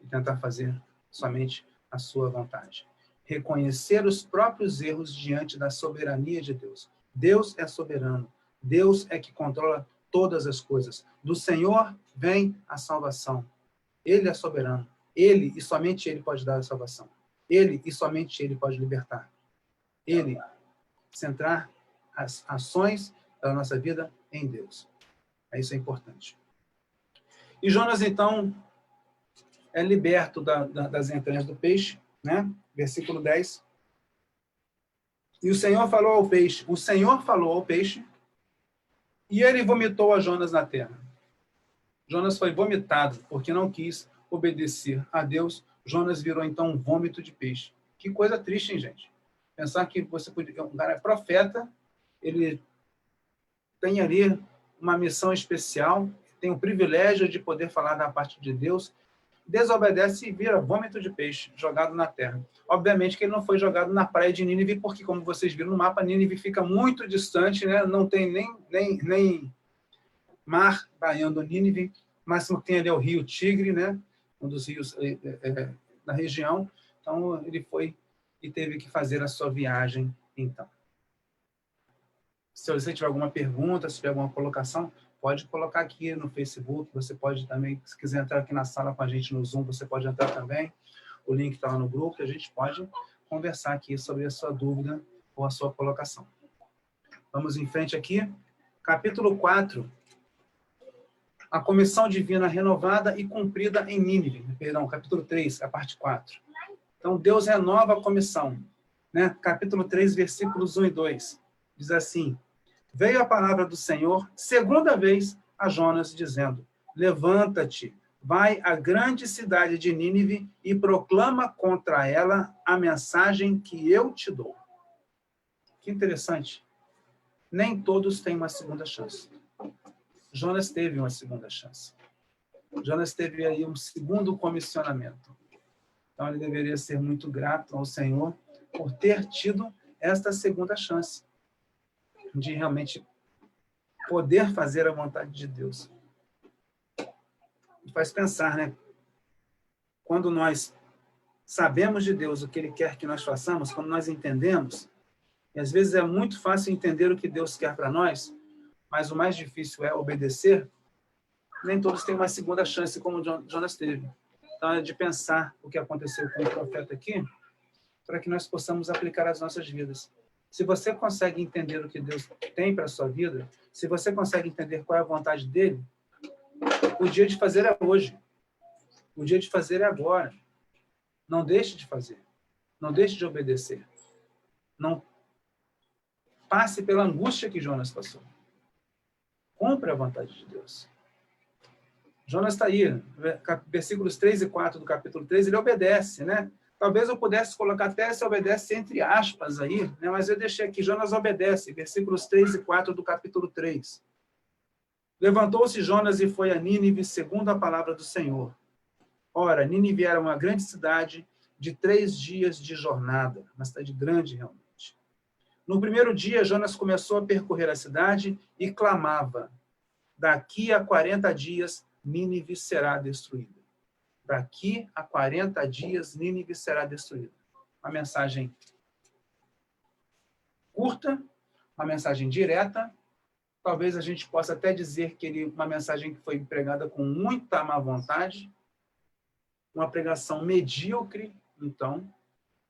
e tentar fazer somente a sua vontade. Reconhecer os próprios erros diante da soberania de Deus. Deus é soberano. Deus é que controla todas as coisas. Do Senhor vem a salvação. Ele é soberano. Ele e somente Ele pode dar a salvação. Ele e somente Ele pode libertar. Ele centrar as ações da nossa vida em Deus. Isso é importante. E Jonas, então, é liberto das entranhas do peixe, né? Versículo 10. E o Senhor falou ao peixe, e ele vomitou a Jonas na terra. Jonas foi vomitado, porque não quis obedecer a Deus. Jonas virou, então, um vômito de peixe. Que coisa triste, hein, gente? Pensar que você podia... Um cara é profeta, ele tem ali uma missão especial, tem o privilégio de poder falar da parte de Deus, desobedece e vira vômito de peixe jogado na terra. Obviamente que ele não foi jogado na praia de Nínive, porque, como vocês viram no mapa, Nínive fica muito distante, né? Não tem nem mar banhando Nínive, mas tem ali o rio Tigre, né? Um dos rios da região. Então, ele foi e teve que fazer a sua viagem, então. Se você tiver alguma pergunta, se tiver alguma colocação, pode colocar aqui no Facebook, você pode também, se quiser entrar aqui na sala com a gente no Zoom, você pode entrar também, o link está lá no grupo, e a gente pode conversar aqui sobre a sua dúvida ou a sua colocação. Vamos em frente aqui. Capítulo 4. A comissão divina renovada e cumprida em Nínive. Perdão, capítulo 3, a parte 4. Então, Deus renova a comissão. Né? Capítulo 3, versículos 1 e 2. Diz assim: veio a palavra do Senhor, segunda vez, a Jonas, dizendo: levanta-te, vai à grande cidade de Nínive e proclama contra ela a mensagem que eu te dou. Que interessante. Nem todos têm uma segunda chance. Jonas teve uma segunda chance. Jonas teve aí um segundo comissionamento. Então, ele deveria ser muito grato ao Senhor por ter tido esta segunda chance de realmente poder fazer a vontade de Deus. Faz pensar, né? Quando nós sabemos de Deus o que Ele quer que nós façamos, quando nós entendemos, e às vezes é muito fácil entender o que Deus quer para nós, mas o mais difícil é obedecer, nem todos têm uma segunda chance como Jonas teve. Então, é de pensar o que aconteceu com o profeta aqui, para que nós possamos aplicar às nossas vidas. Se você consegue entender o que Deus tem para a sua vida, se você consegue entender qual é a vontade dele, o dia de fazer é hoje. O dia de fazer é agora. Não deixe de fazer. Não deixe de obedecer. Não passe pela angústia que Jonas passou. Cumpra a vontade de Deus. Jonas está aí, versículos 3 e 4 do capítulo 3, ele obedece, né? Talvez eu pudesse colocar até se obedece entre aspas aí, né? Mas eu deixei aqui, Jonas obedece, versículos 3 e 4 do capítulo 3. Levantou-se Jonas e foi a Nínive, segundo a palavra do Senhor. Ora, Nínive era uma grande cidade de 3 dias de jornada, uma cidade grande realmente. No primeiro dia, Jonas começou a percorrer a cidade e clamava: daqui a 40 dias, Nínive será destruída. Daqui a 40 dias, Nínive será destruída. Uma mensagem curta, uma mensagem direta. Talvez a gente possa até dizer que uma mensagem que foi pregada com muita má vontade, uma pregação medíocre, então,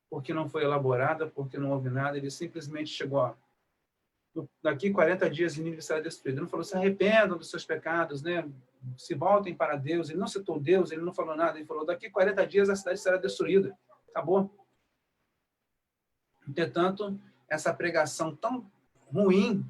porque não foi elaborada, porque não houve nada, ele simplesmente chegou a daqui 40 dias Nínive será destruída. Ele não falou, se arrependam dos seus pecados, né? Se voltem para Deus. Ele não citou Deus, ele não falou nada. Ele falou, daqui 40 dias a cidade será destruída. Acabou. Entretanto, essa pregação tão ruim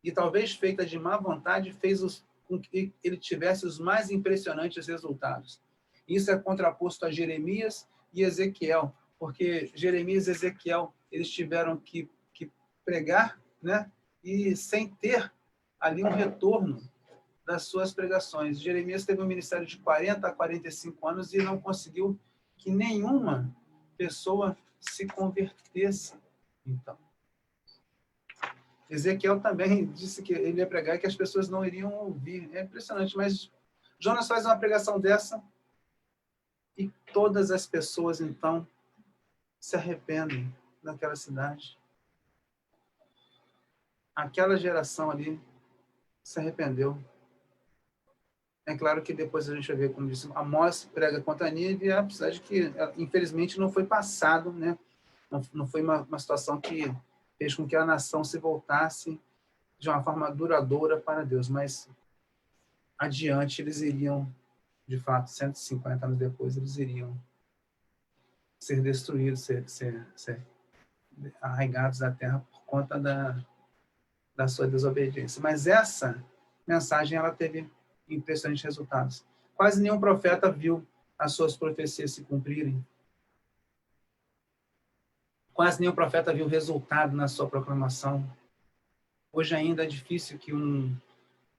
e talvez feita de má vontade fez com que ele tivesse os mais impressionantes resultados. Isso é contraposto a Jeremias e Ezequiel, porque Jeremias e Ezequiel eles tiveram que pregar, né? E sem ter ali um retorno das suas pregações. Jeremias teve um ministério de 40 a 45 anos e não conseguiu que nenhuma pessoa se convertesse. Então, Ezequiel também disse que ele ia pregar e que as pessoas não iriam ouvir. É impressionante, mas Jonas faz uma pregação dessa e todas as pessoas, então, se arrependem naquela cidade. Aquela geração ali se arrependeu. É claro que depois a gente vai ver, como disse, Amós prega contra Nínive, apesar de que, infelizmente, não foi passado, né? Não foi uma situação que fez com que a nação se voltasse de uma forma duradoura para Deus, mas adiante eles iriam, de fato, 150 anos depois, eles iriam ser destruídos, ser arraigados da terra por conta da sua desobediência. Mas essa mensagem, ela teve impressionantes resultados. Quase nenhum profeta viu as suas profecias se cumprirem. Quase nenhum profeta viu resultado na sua proclamação. Hoje ainda é difícil que um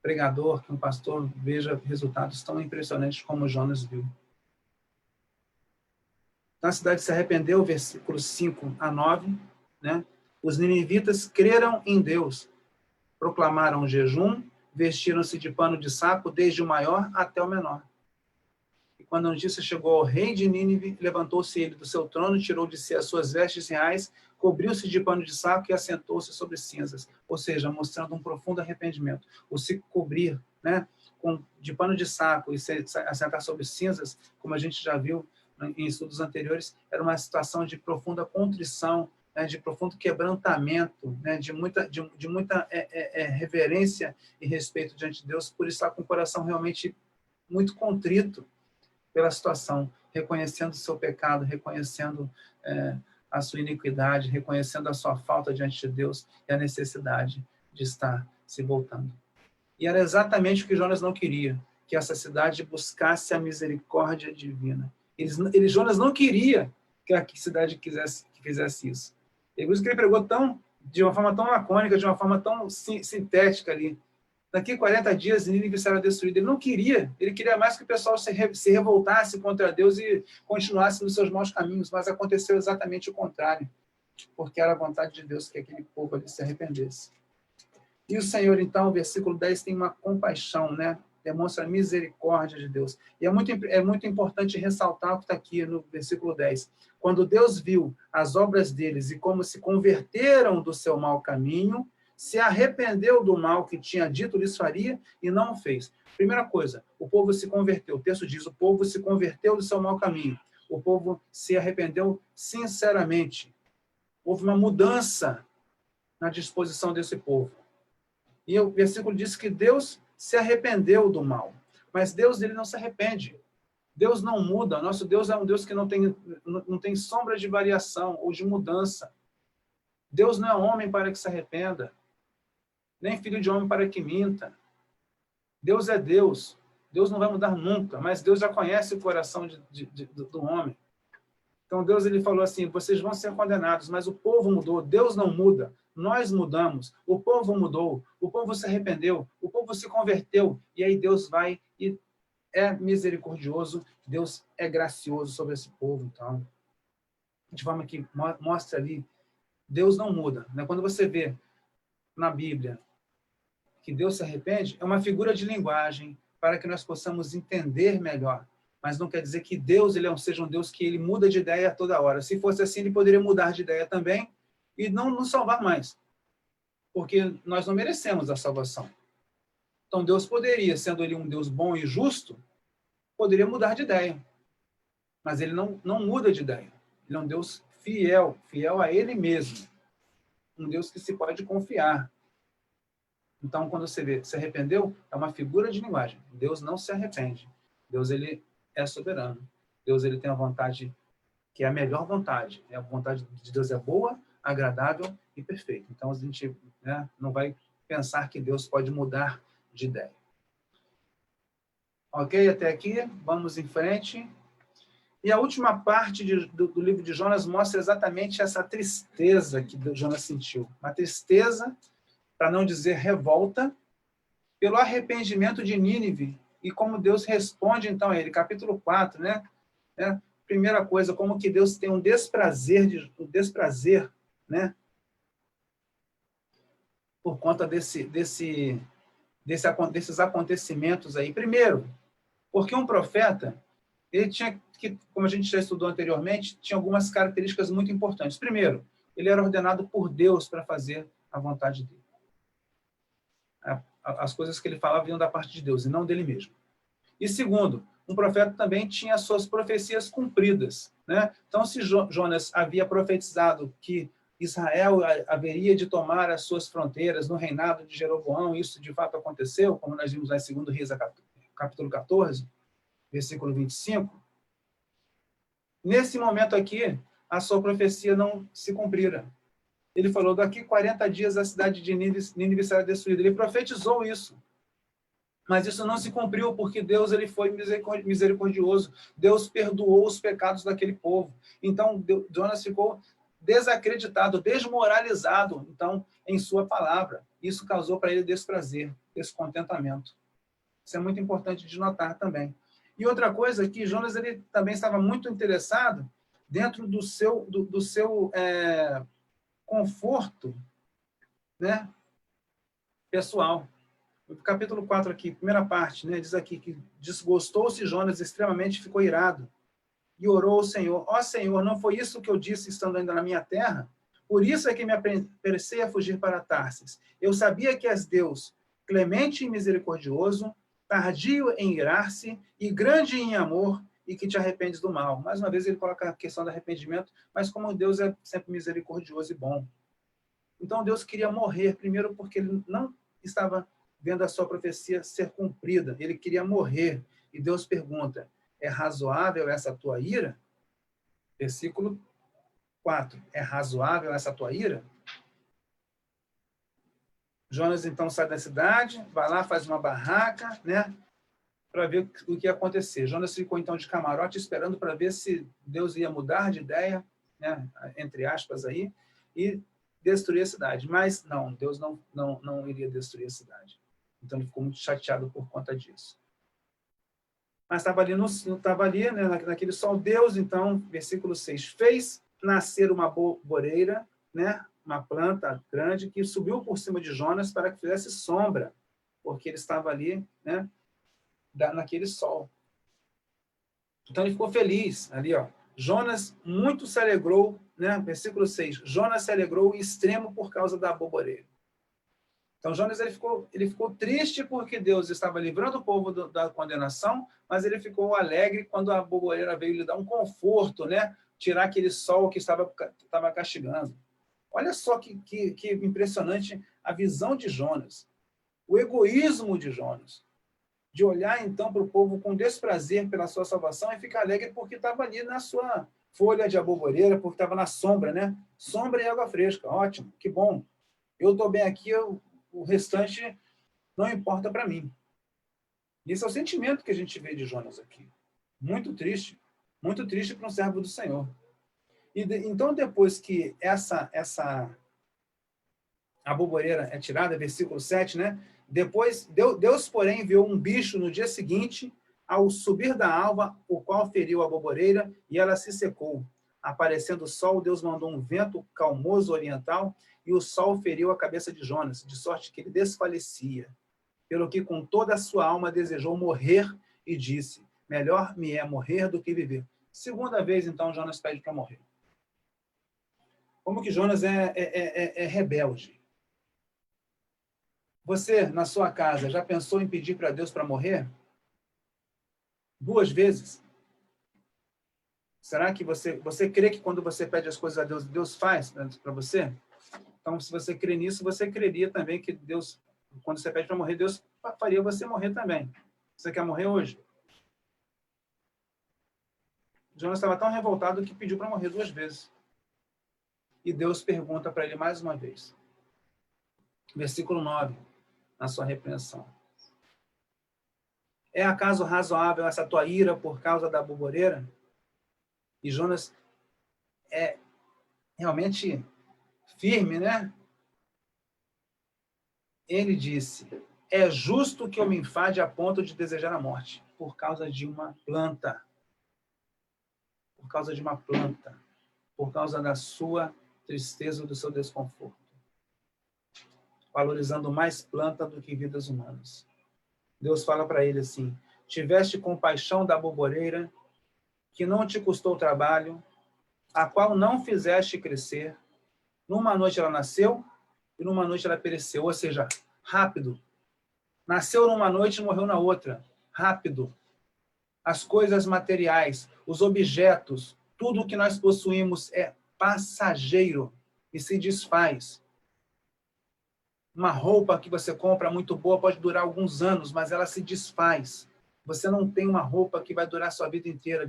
pregador, que um pastor veja resultados tão impressionantes como Jonas viu. Então, a cidade se arrependeu, versículos 5 a 9, né? Os ninivitas creram em Deus, proclamaram jejum, vestiram-se de pano de saco, desde o maior até o menor. E quando a notícia chegou ao rei de Nínive, levantou-se ele do seu trono, tirou de si as suas vestes reais, cobriu-se de pano de saco e assentou-se sobre cinzas, ou seja, mostrando um profundo arrependimento. O se cobrir, né, de pano de saco e se assentar sobre cinzas, como a gente já viu em estudos anteriores, era uma situação de profunda contrição, né, de profundo quebrantamento, né, de muita reverência e respeito diante de Deus, por estar com o coração realmente muito contrito pela situação, reconhecendo o seu pecado, reconhecendo a sua iniquidade, reconhecendo a sua falta diante de Deus e a necessidade de estar se voltando. E era exatamente o que Jonas não queria, que essa cidade buscasse a misericórdia divina. Jonas não queria que a cidade fizesse isso. E por isso que ele pregou de uma forma tão lacônica, de uma forma tão sintética ali. Daqui 40 dias, Nínive será destruída. Ele não queria, ele queria mais que o pessoal se revoltasse contra Deus e continuasse nos seus maus caminhos, mas aconteceu exatamente o contrário, porque era a vontade de Deus que aquele povo ali se arrependesse. E o Senhor, então, o versículo 10, tem uma compaixão, né? Demonstra a misericórdia de Deus. E é muito importante ressaltar o que está aqui no versículo 10. Quando Deus viu as obras deles e como se converteram do seu mau caminho, se arrependeu do mal que tinha dito lhes faria e não o fez. Primeira coisa, o povo se converteu. O texto diz, o povo se converteu do seu mau caminho. O povo se arrependeu sinceramente. Houve uma mudança na disposição desse povo. E o versículo diz que Deus se arrependeu do mal. Mas Deus, ele não se arrepende. Deus não muda. Nosso Deus é um Deus que não tem sombra de variação ou de mudança. Deus não é homem para que se arrependa, nem filho de homem para que minta. Deus é Deus. Deus não vai mudar nunca, mas Deus já conhece o coração do homem. Então, Deus ele falou assim, vocês vão ser condenados, mas o povo mudou, Deus não muda, nós mudamos, o povo mudou, o povo se arrependeu, o povo se converteu, e aí Deus vai e é misericordioso, Deus é gracioso sobre esse povo, então, de forma que mostra ali, Deus não muda, né? Quando você vê na Bíblia que Deus se arrepende, é uma figura de linguagem para que nós possamos entender melhor. Mas não quer dizer que Deus ele seja um Deus que ele muda de ideia a toda hora. Se fosse assim, ele poderia mudar de ideia também e não nos salvar mais. Porque nós não merecemos a salvação. Então Deus poderia, sendo ele um Deus bom e justo, poderia mudar de ideia. Mas ele não muda de ideia. Ele é um Deus fiel, fiel a ele mesmo. Um Deus que se pode confiar. Então, quando você vê, se arrependeu, é uma figura de linguagem. Deus não se arrepende. Deus, ele é soberano. Deus, ele tem a vontade que é a melhor vontade. A vontade de Deus é boa, agradável e perfeita. Então, a gente, né, não vai pensar que Deus pode mudar de ideia. Ok? Até aqui, vamos em frente. E a última parte do livro de Jonas mostra exatamente essa tristeza que Jonas sentiu. Uma tristeza, para não dizer revolta, pelo arrependimento de Nínive e como Deus responde, então, a ele. Capítulo 4, né? Primeira coisa, como que Deus tem um desprazer, né? Por conta desses acontecimentos aí. Primeiro, porque um profeta, ele tinha que, como a gente já estudou anteriormente, tinha algumas características muito importantes. Primeiro, ele era ordenado por Deus para fazer a vontade dele. As coisas que ele falava vinham da parte de Deus e não dele mesmo. E segundo, um profeta também tinha as suas profecias cumpridas, né? Então, se Jonas havia profetizado que Israel haveria de tomar as suas fronteiras no reinado de Jeroboão, isso de fato aconteceu, como nós vimos lá em 2 Reis, capítulo 14, versículo 25. Nesse momento aqui, a sua profecia não se cumprira. Ele falou, daqui 40 dias a cidade de Nínive será destruída. Ele profetizou isso. Mas isso não se cumpriu, porque Deus ele foi misericordioso. Deus perdoou os pecados daquele povo. Então, Jonas ficou desacreditado, desmoralizado, então, em sua palavra. Isso causou para ele desprazer, descontentamento. Isso é muito importante de notar também. E outra coisa, que Jonas ele também estava muito interessado dentro do seu conforto, né, pessoal. No capítulo 4 aqui, primeira parte, né, diz aqui que desgostou-se Jonas extremamente, ficou irado e orou ao Senhor. Ó Senhor, não foi isso que eu disse estando ainda na minha terra? Por isso é que me apressei a fugir para Tarsis. Eu sabia que és Deus, clemente e misericordioso, tardio em irar-se e grande em amor, e que te arrependes do mal. Mais uma vez ele coloca a questão do arrependimento, mas como Deus é sempre misericordioso e bom. Então Deus queria morrer, primeiro porque ele não estava vendo a sua profecia ser cumprida. Ele queria morrer. E Deus pergunta, é razoável essa tua ira? Versículo 4. É razoável essa tua ira? Jonas, então, sai da cidade, vai lá, faz uma barraca, né, para ver o que ia acontecer. Jonas ficou, então, de camarote, esperando para ver se Deus ia mudar de ideia, né, entre aspas, aí, e destruir a cidade. Mas, não, Deus não iria destruir a cidade. Então, ele ficou muito chateado por conta disso. Mas estava ali, né, naquele sol. Deus, então, versículo 6, fez nascer uma boreira, né, uma planta grande, que subiu por cima de Jonas para que fizesse sombra, porque ele estava ali, né, naquele sol. Então, ele ficou feliz ali, ó. Jonas muito se alegrou, né, versículo 6, Jonas se alegrou em extremo por causa da boreira. Então, Jonas ele ficou triste porque Deus estava livrando o povo da condenação, mas ele ficou alegre quando a boboreira veio lhe dar um conforto, né? Tirar aquele sol que estava castigando. Olha só que impressionante a visão de Jonas, o egoísmo de Jonas, de olhar então para o povo com desprazer pela sua salvação e ficar alegre porque estava ali na sua folha de aboboreira, porque estava na sombra, né? Sombra e água fresca, ótimo, que bom. Eu estou bem aqui, o restante não importa para mim. Esse é o sentimento que a gente vê de Jonas aqui. Muito triste para um servo do Senhor. Então, depois que a boboreira é tirada, versículo 7, né? Depois, Deus, porém, enviou um bicho no dia seguinte, ao subir da alva, o qual feriu a boboreira, e ela se secou. Aparecendo o sol, Deus mandou um vento calmoso oriental, e o sol feriu a cabeça de Jonas, de sorte que ele desfalecia. Pelo que com toda a sua alma desejou morrer, e disse, melhor me é morrer do que viver. Segunda vez, então, Jonas pede para morrer. Como que Jonas é rebelde. Você, na sua casa, já pensou em pedir para Deus para morrer? 2 vezes? Será que você crê que quando você pede as coisas a Deus, Deus faz para você? Então, se você crê nisso, você creria também que Deus, quando você pede para morrer, Deus faria você morrer também. Você quer morrer hoje? Jonas estava tão revoltado que pediu para morrer 2 vezes. E Deus pergunta para ele mais uma vez. Versículo 9, na sua repreensão. É acaso razoável essa tua ira por causa da boboreira? E Jonas é realmente firme, né? Ele disse, é justo que eu me enfade a ponto de desejar a morte, por causa de uma planta. Por causa de uma planta. Por causa da sua tristeza, do seu desconforto. Valorizando mais planta do que vidas humanas. Deus fala para ele assim, tiveste compaixão da boboreira, que não te custou trabalho, a qual não fizeste crescer. Numa noite ela nasceu, e numa noite ela pereceu. Ou seja, rápido. Nasceu numa noite e morreu na outra. Rápido. As coisas materiais, os objetos, tudo que nós possuímos é passageiro e se desfaz. Uma roupa que você compra muito boa pode durar alguns anos, mas ela se desfaz. Você não tem uma roupa que vai durar a sua vida inteira,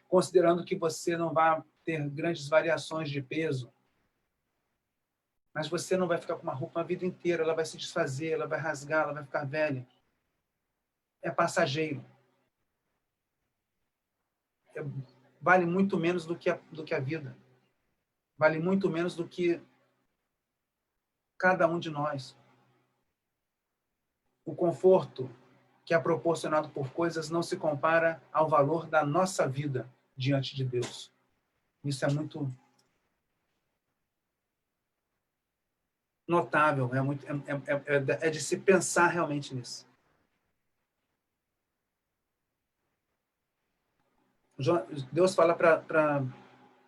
considerando que você não vai ter grandes variações de peso. Mas você não vai ficar com uma roupa a vida inteira, ela vai se desfazer, ela vai rasgar, ela vai ficar velha. É passageiro. Vale muito menos do que a vida. Vale muito menos do que cada um de nós. O conforto que é proporcionado por coisas não se compara ao valor da nossa vida diante de Deus. Isso é muito notável, é de se pensar realmente nisso. Deus fala para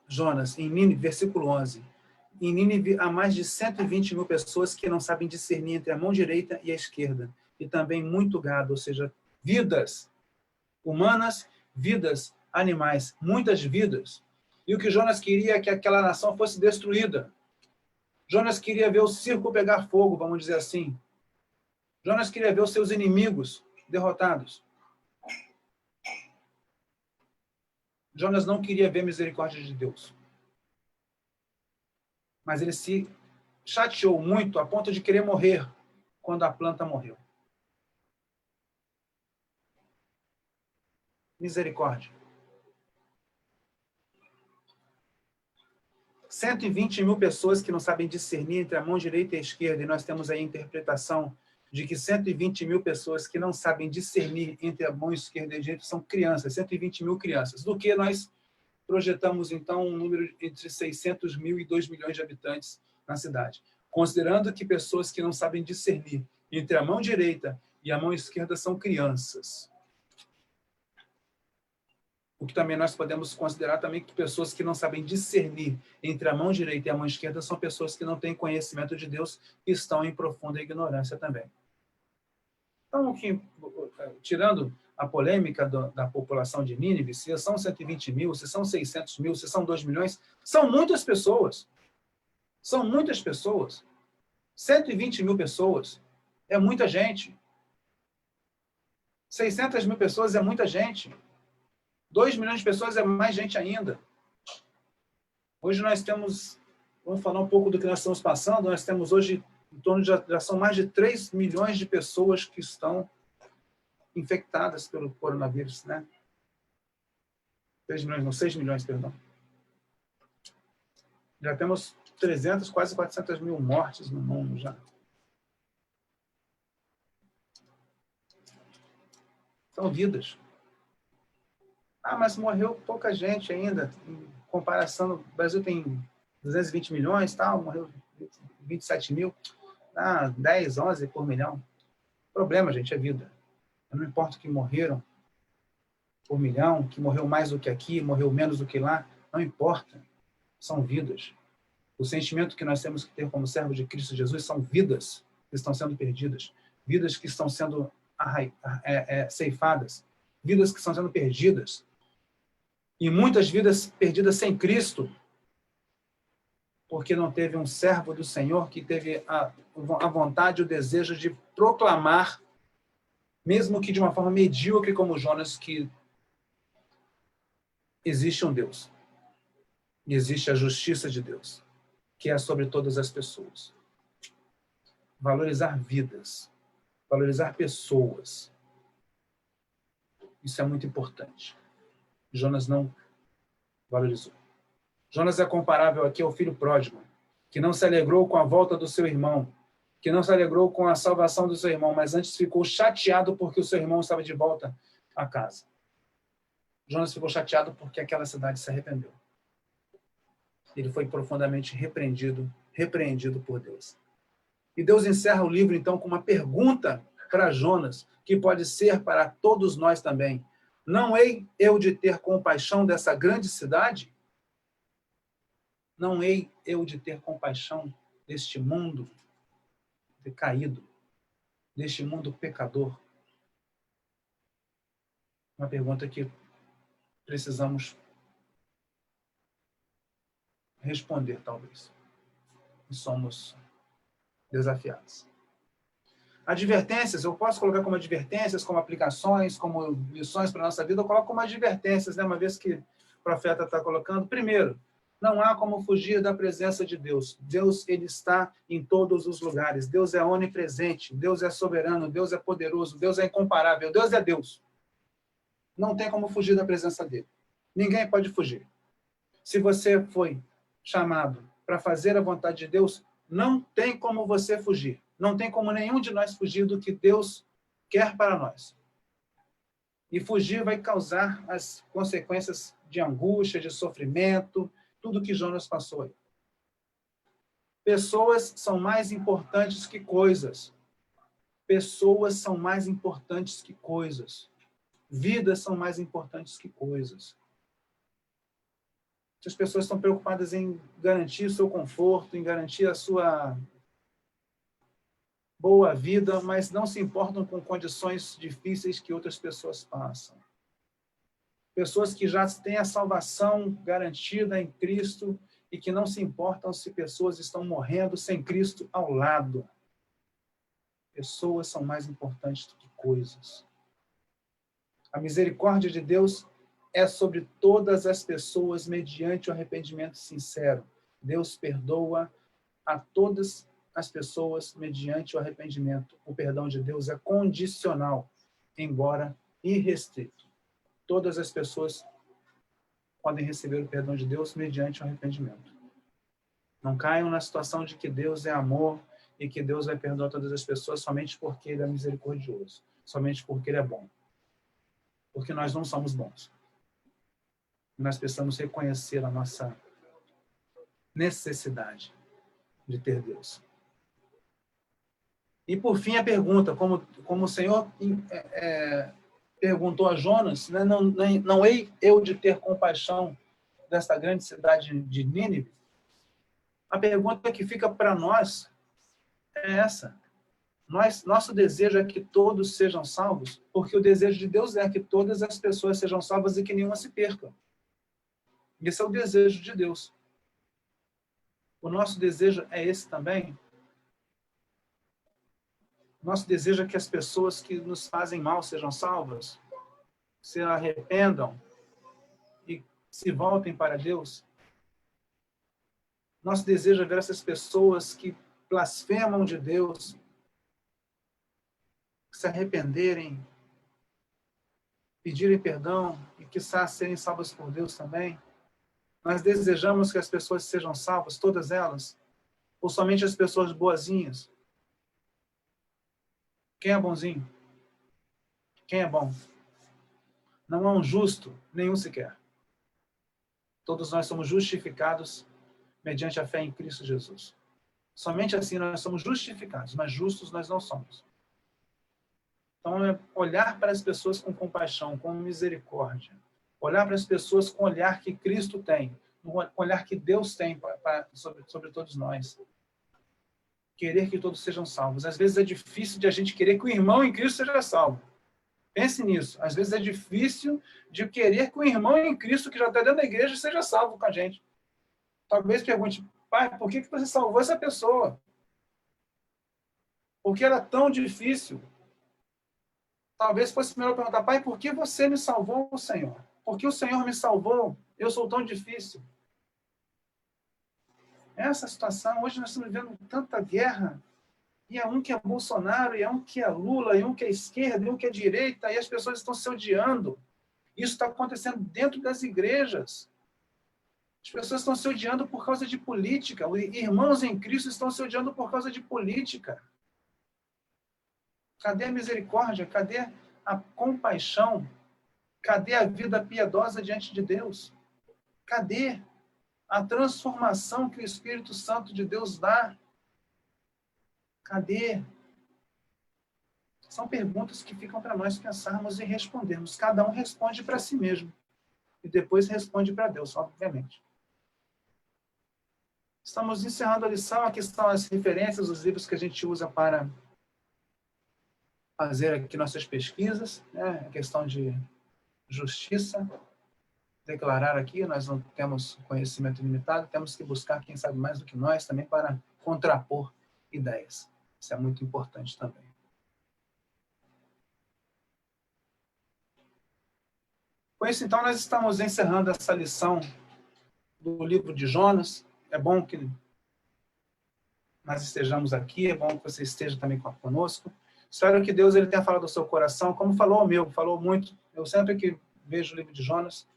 Jonas, em Nínive, versículo 11, em Nínive há mais de 120 mil pessoas que não sabem discernir entre a mão direita e a esquerda, e também muito gado, ou seja, vidas humanas, vidas animais, muitas vidas. E o que Jonas queria é que aquela nação fosse destruída. Jonas queria ver o circo pegar fogo, vamos dizer assim. Jonas queria ver os seus inimigos derrotados. Jonas não queria ver a misericórdia de Deus. Mas ele se chateou muito a ponto de querer morrer quando a planta morreu. Misericórdia. 120 mil pessoas que não sabem discernir entre a mão direita e a esquerda, e nós temos aí a interpretação de que 120 mil pessoas que não sabem discernir entre a mão esquerda e a direita são crianças, 120 mil crianças, do que nós projetamos, então, um número entre 600 mil e 2 milhões de habitantes na cidade. Considerando que pessoas que não sabem discernir entre a mão direita e a mão esquerda são crianças. O que também nós podemos considerar também que pessoas que não sabem discernir entre a mão direita e a mão esquerda são pessoas que não têm conhecimento de Deus e estão em profunda ignorância também. Então, tirando a polêmica da população de Nínive, se são 120 mil, se são 600 mil, se são 2 milhões, são muitas pessoas. São muitas pessoas. 120 mil pessoas é muita gente. 600 mil pessoas é muita gente. 2 milhões de pessoas é mais gente ainda. Hoje nós temos, vamos falar um pouco do que nós estamos passando, nós temos hoje em torno de, já são mais de 3 milhões de pessoas que estão infectadas pelo coronavírus, né? 3 milhões, não, 6 milhões, perdão. Já temos 300, quase 400 mil mortes no mundo já. São vidas. Ah, mas morreu pouca gente ainda. Em comparação, o Brasil tem 220 milhões, tal, morreu 27 mil. Ah, 10, 11 por milhão. O problema, gente, é vida. Não importa que morreram por milhão, que morreu mais do que aqui, morreu menos do que lá. Não importa. São vidas. O sentimento que nós temos que ter como servos de Cristo Jesus são vidas que estão sendo perdidas. Vidas que estão sendo ceifadas. Vidas que estão sendo perdidas. E muitas vidas perdidas sem Cristo, porque não teve um servo do Senhor que teve a vontade e o desejo de proclamar, mesmo que de uma forma medíocre como Jonas, que existe um Deus. E existe a justiça de Deus, que é sobre todas as pessoas. Valorizar vidas, valorizar pessoas. Isso é muito importante. Jonas não valorizou. Jonas é comparável aqui ao filho pródigo, que não se alegrou com a volta do seu irmão, que não se alegrou com a salvação do seu irmão, mas antes ficou chateado porque o seu irmão estava de volta à casa. Jonas ficou chateado porque aquela cidade se arrependeu. Ele foi profundamente repreendido por Deus. E Deus encerra o livro, então, com uma pergunta para Jonas, que pode ser para todos nós também. Não hei eu de ter compaixão dessa grande cidade? Não hei eu de ter compaixão deste mundo decaído, deste mundo pecador? Uma pergunta que precisamos responder, talvez. E somos desafiados. Advertências, eu posso colocar como advertências, como aplicações, como lições para a nossa vida, eu coloco como advertências, né? Uma vez que o profeta está colocando. Primeiro, não há como fugir da presença de Deus. Deus, ele está em todos os lugares. Deus é onipresente, Deus é soberano, Deus é poderoso, Deus é incomparável, Deus é Deus. Não tem como fugir da presença dele. Ninguém pode fugir. Se você foi chamado para fazer a vontade de Deus, não tem como você fugir. Não tem como nenhum de nós fugir do que Deus quer para nós. E fugir vai causar as consequências de angústia, de sofrimento, tudo que Jonas passou aí. Pessoas são mais importantes que coisas. Pessoas são mais importantes que coisas. Vidas são mais importantes que coisas. As pessoas estão preocupadas em garantir o seu conforto, em garantir a sua boa vida, mas não se importam com condições difíceis que outras pessoas passam. Pessoas que já têm a salvação garantida em Cristo e que não se importam se pessoas estão morrendo sem Cristo ao lado. Pessoas são mais importantes do que coisas. A misericórdia de Deus é sobre todas as pessoas mediante o arrependimento sincero. Deus perdoa a todas as pessoas mediante o arrependimento. O perdão de Deus é condicional, embora irrestrito. Todas as pessoas podem receber o perdão de Deus mediante o arrependimento. Não caiam na situação de que Deus é amor e que Deus vai perdoar todas as pessoas somente porque Ele é misericordioso, somente porque Ele é bom. Porque nós não somos bons. Nós precisamos reconhecer a nossa necessidade de ter Deus. E, por fim, a pergunta, como o Senhor perguntou a Jonas, né, não hei eu de ter compaixão desta grande cidade de Nínive? A pergunta que fica para nós é essa. Nosso desejo é que todos sejam salvos, porque o desejo de Deus é que todas as pessoas sejam salvas e que nenhuma se perca. Esse é o desejo de Deus. O nosso desejo é esse também. Nosso desejo é que as pessoas que nos fazem mal sejam salvas, se arrependam e se voltem para Deus. Nosso desejo é ver essas pessoas que blasfemam de Deus, se arrependerem, pedirem perdão e, quiçá, serem salvas por Deus também. Nós desejamos que as pessoas sejam salvas, todas elas? Ou somente as pessoas boazinhas? Quem é bonzinho? Quem é bom? Não há um justo, nenhum sequer. Todos nós somos justificados mediante a fé em Cristo Jesus. Somente assim nós somos justificados, mas justos nós não somos. Então, é olhar para as pessoas com compaixão, com misericórdia. Olhar para as pessoas com o olhar que Cristo tem, com o olhar que Deus tem sobre todos nós. Querer que todos sejam salvos. Às vezes é difícil de a gente querer que o irmão em Cristo seja salvo. Pense nisso. Às vezes é difícil de querer que o irmão em Cristo, que já está dentro da igreja, seja salvo com a gente. Talvez pergunte, pai, por que você salvou essa pessoa? Por que era tão difícil? Talvez fosse melhor perguntar, pai, por que você me salvou, Senhor? Por que o Senhor me salvou? Eu sou tão difícil. Essa situação, hoje nós estamos vivendo tanta guerra, e é um que é Bolsonaro, e é um que é Lula, e um que é esquerda, e um que é direita, e as pessoas estão se odiando. Isso está acontecendo dentro das igrejas. As pessoas estão se odiando por causa de política. Os irmãos em Cristo estão se odiando por causa de política. Cadê a misericórdia? Cadê a compaixão? Cadê a vida piedosa diante de Deus? Cadê a transformação que o Espírito Santo de Deus dá? Cadê? São perguntas que ficam para nós pensarmos e respondermos. Cada um responde para si mesmo. E depois responde para Deus, obviamente. Estamos encerrando a lição. Aqui estão as referências, os livros que a gente usa para fazer aqui nossas pesquisas, né? A questão de justiça, declarar aqui, nós não temos conhecimento limitado, temos que buscar quem sabe mais do que nós também para contrapor ideias. Isso é muito importante também. Com isso, então, nós estamos encerrando essa lição do livro de Jonas. É bom que nós estejamos aqui, é bom que você esteja também conosco. Espero que Deus ele tenha falado ao seu coração, como falou ao meu, falou muito. Eu sempre que vejo o livro de Jonas,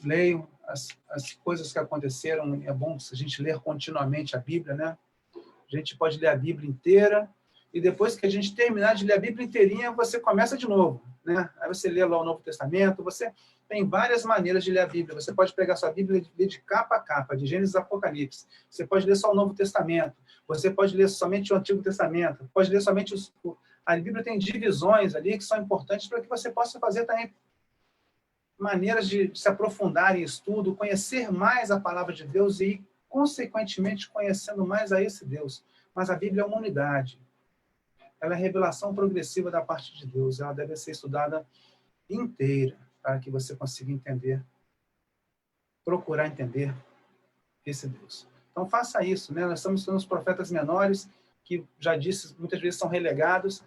leio as coisas que aconteceram. É bom a gente ler continuamente a Bíblia, né? A gente pode ler a Bíblia inteira, e depois que a gente terminar de ler a Bíblia inteirinha, você começa de novo, né? Aí você lê lá o Novo Testamento, você tem várias maneiras de ler a Bíblia. Você pode pegar sua Bíblia e ler de capa a capa, de Gênesis a Apocalipse. Você pode ler só o Novo Testamento. Você pode ler somente o Antigo Testamento. Pode ler somente a Bíblia tem divisões ali que são importantes para que você possa fazer também maneiras de se aprofundar em estudo, conhecer mais a palavra de Deus e, consequentemente, conhecendo mais a esse Deus. Mas a Bíblia é uma unidade. Ela é revelação progressiva da parte de Deus. Ela deve ser estudada inteira para que você consiga entender, procurar entender esse Deus. Então, faça isso, né? Nós estamos estudando os profetas menores, que, já disse, muitas vezes são relegados.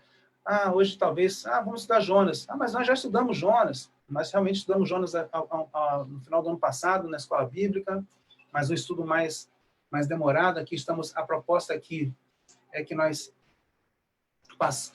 Hoje talvez, vamos estudar Jonas. Mas nós já estudamos Jonas. Nós realmente estudamos Jonas no final do ano passado, na escola bíblica, mas um estudo mais demorado. Aqui a proposta aqui é que nós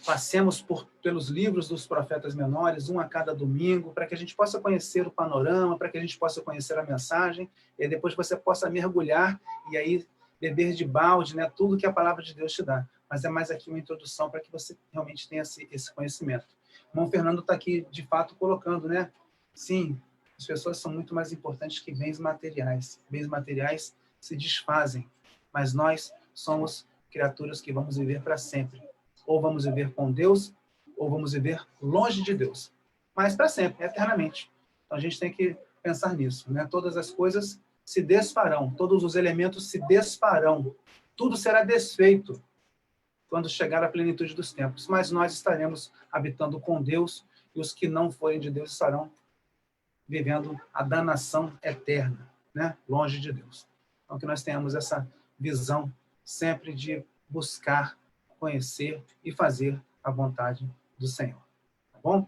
passemos pelos livros dos profetas menores, um a cada domingo, para que a gente possa conhecer o panorama, para que a gente possa conhecer a mensagem, e depois você possa mergulhar e aí beber de balde, né, tudo que a palavra de Deus te dá. Mas é mais aqui uma introdução para que você realmente tenha esse conhecimento. O irmão Fernando está aqui, de fato, colocando, né? Sim, as pessoas são muito mais importantes que bens materiais. Bens materiais se desfazem, mas nós somos criaturas que vamos viver para sempre. Ou vamos viver com Deus, ou vamos viver longe de Deus. Mas para sempre, eternamente. Então a gente tem que pensar nisso, né? Todas as coisas se desfarão, todos os elementos se desfarão. Tudo será desfeito quando chegar à plenitude dos tempos. Mas nós estaremos habitando com Deus, e os que não forem de Deus estarão vivendo a danação eterna, né? Longe de Deus. Então que nós tenhamos essa visão sempre de buscar conhecer e fazer a vontade do Senhor. Tá bom?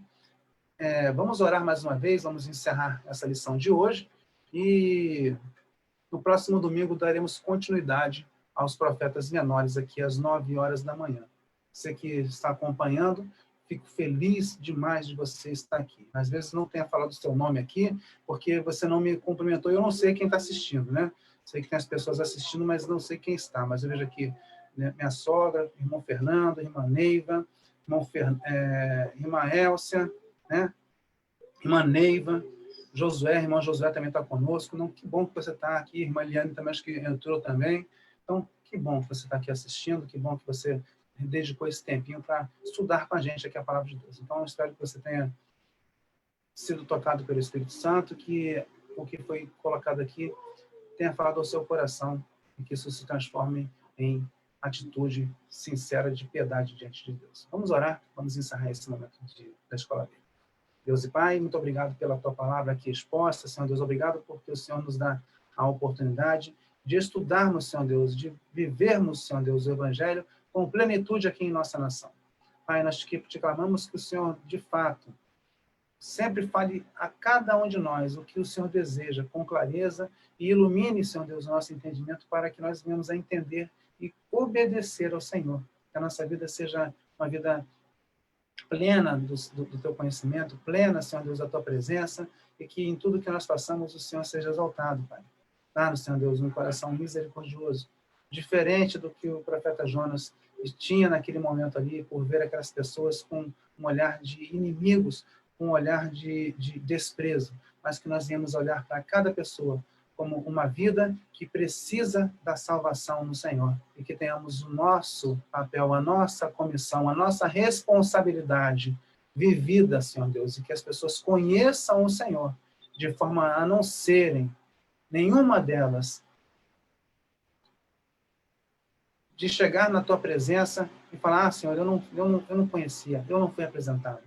Vamos orar mais uma vez, vamos encerrar essa lição de hoje, e no próximo domingo daremos continuidade aos profetas menores aqui às 9 horas da manhã. Você que está acompanhando, Fico feliz demais de você estar aqui. Às vezes não tenha falado o seu nome aqui, porque você não me cumprimentou. Eu não sei quem está assistindo, né? Sei que tem as pessoas assistindo, mas não sei quem está. Mas eu vejo aqui, né, minha sogra, irmão Fernando, irmã Neiva, irmã Elcia, né? Irmã Neiva, Josué, irmão Josué também está conosco. Não, que bom que você está aqui. Irmã Eliane também, acho que entrou também. Então, que bom que você está aqui assistindo, que bom que você dedicou esse tempinho para estudar com a gente aqui a palavra de Deus. Então, eu espero que você tenha sido tocado pelo Espírito Santo, que o que foi colocado aqui tenha falado ao seu coração e que isso se transforme em atitude sincera de piedade diante de Deus. Vamos orar, vamos encerrar esse momento da escola bíblica. Deus e Pai, muito obrigado pela tua palavra aqui exposta, Senhor Deus, obrigado porque o Senhor nos dá a oportunidade de estudarmos, Senhor Deus, de vivermos, Senhor Deus, o Evangelho com plenitude aqui em nossa nação. Pai, nós te clamamos que o Senhor, de fato, sempre fale a cada um de nós o que o Senhor deseja, com clareza, e ilumine, Senhor Deus, o nosso entendimento para que nós venhamos a entender e obedecer ao Senhor. Que a nossa vida seja uma vida plena do teu conhecimento, plena, Senhor Deus, da tua presença, e que em tudo que nós façamos o Senhor seja exaltado, Pai. Dá-nos, Senhor Deus, um coração misericordioso, diferente do que o profeta Jonas tinha naquele momento ali, por ver aquelas pessoas com um olhar de inimigos, com um olhar de desprezo, mas que nós viemos olhar para cada pessoa como uma vida que precisa da salvação no Senhor, e que tenhamos o nosso papel, a nossa comissão, a nossa responsabilidade vivida, Senhor Deus, e que as pessoas conheçam o Senhor, de forma a não serem, nenhuma delas, de chegar na tua presença e falar, Senhor, eu não conhecia, eu não fui apresentado.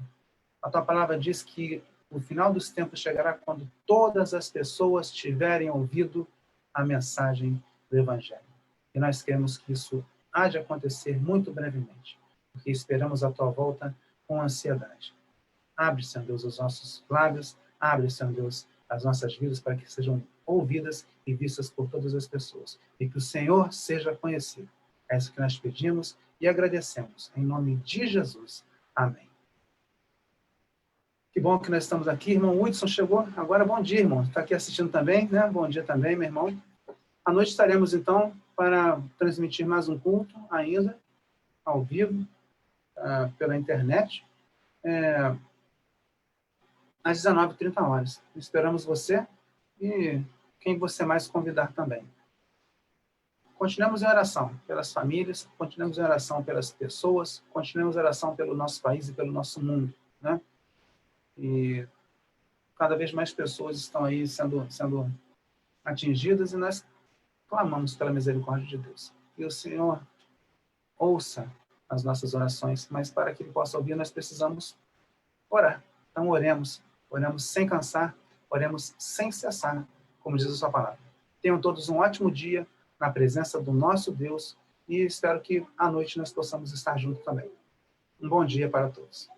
A tua palavra diz que o final dos tempos chegará quando todas as pessoas tiverem ouvido a mensagem do Evangelho. E nós queremos que isso há de acontecer muito brevemente, porque esperamos a tua volta com ansiedade. Abre, Senhor Deus, os nossos lábios, abre, Senhor Deus, as nossas vidas para que sejam ouvidas e vistas por todas as pessoas. E que o Senhor seja conhecido. É isso que nós pedimos e agradecemos. Em nome de Jesus. Amém. Que bom que nós estamos aqui. Irmão Hudson chegou. Agora, bom dia, irmão. Está aqui assistindo também, né? Bom dia também, meu irmão. À noite estaremos, então, para transmitir mais um culto ainda, ao vivo, pela internet, às 19h30. Esperamos você e quem você mais convidar também. Continuemos em oração pelas famílias, continuemos em oração pelas pessoas, continuemos em oração pelo nosso país e pelo nosso mundo, né? E cada vez mais pessoas estão aí sendo atingidas e nós clamamos pela misericórdia de Deus. E o Senhor ouça as nossas orações, mas para que Ele possa ouvir, nós precisamos orar. Então oremos sem cansar, oremos sem cessar, como diz a sua palavra. Tenham todos um ótimo dia na presença do nosso Deus e espero que à noite nós possamos estar juntos também. Um bom dia para todos.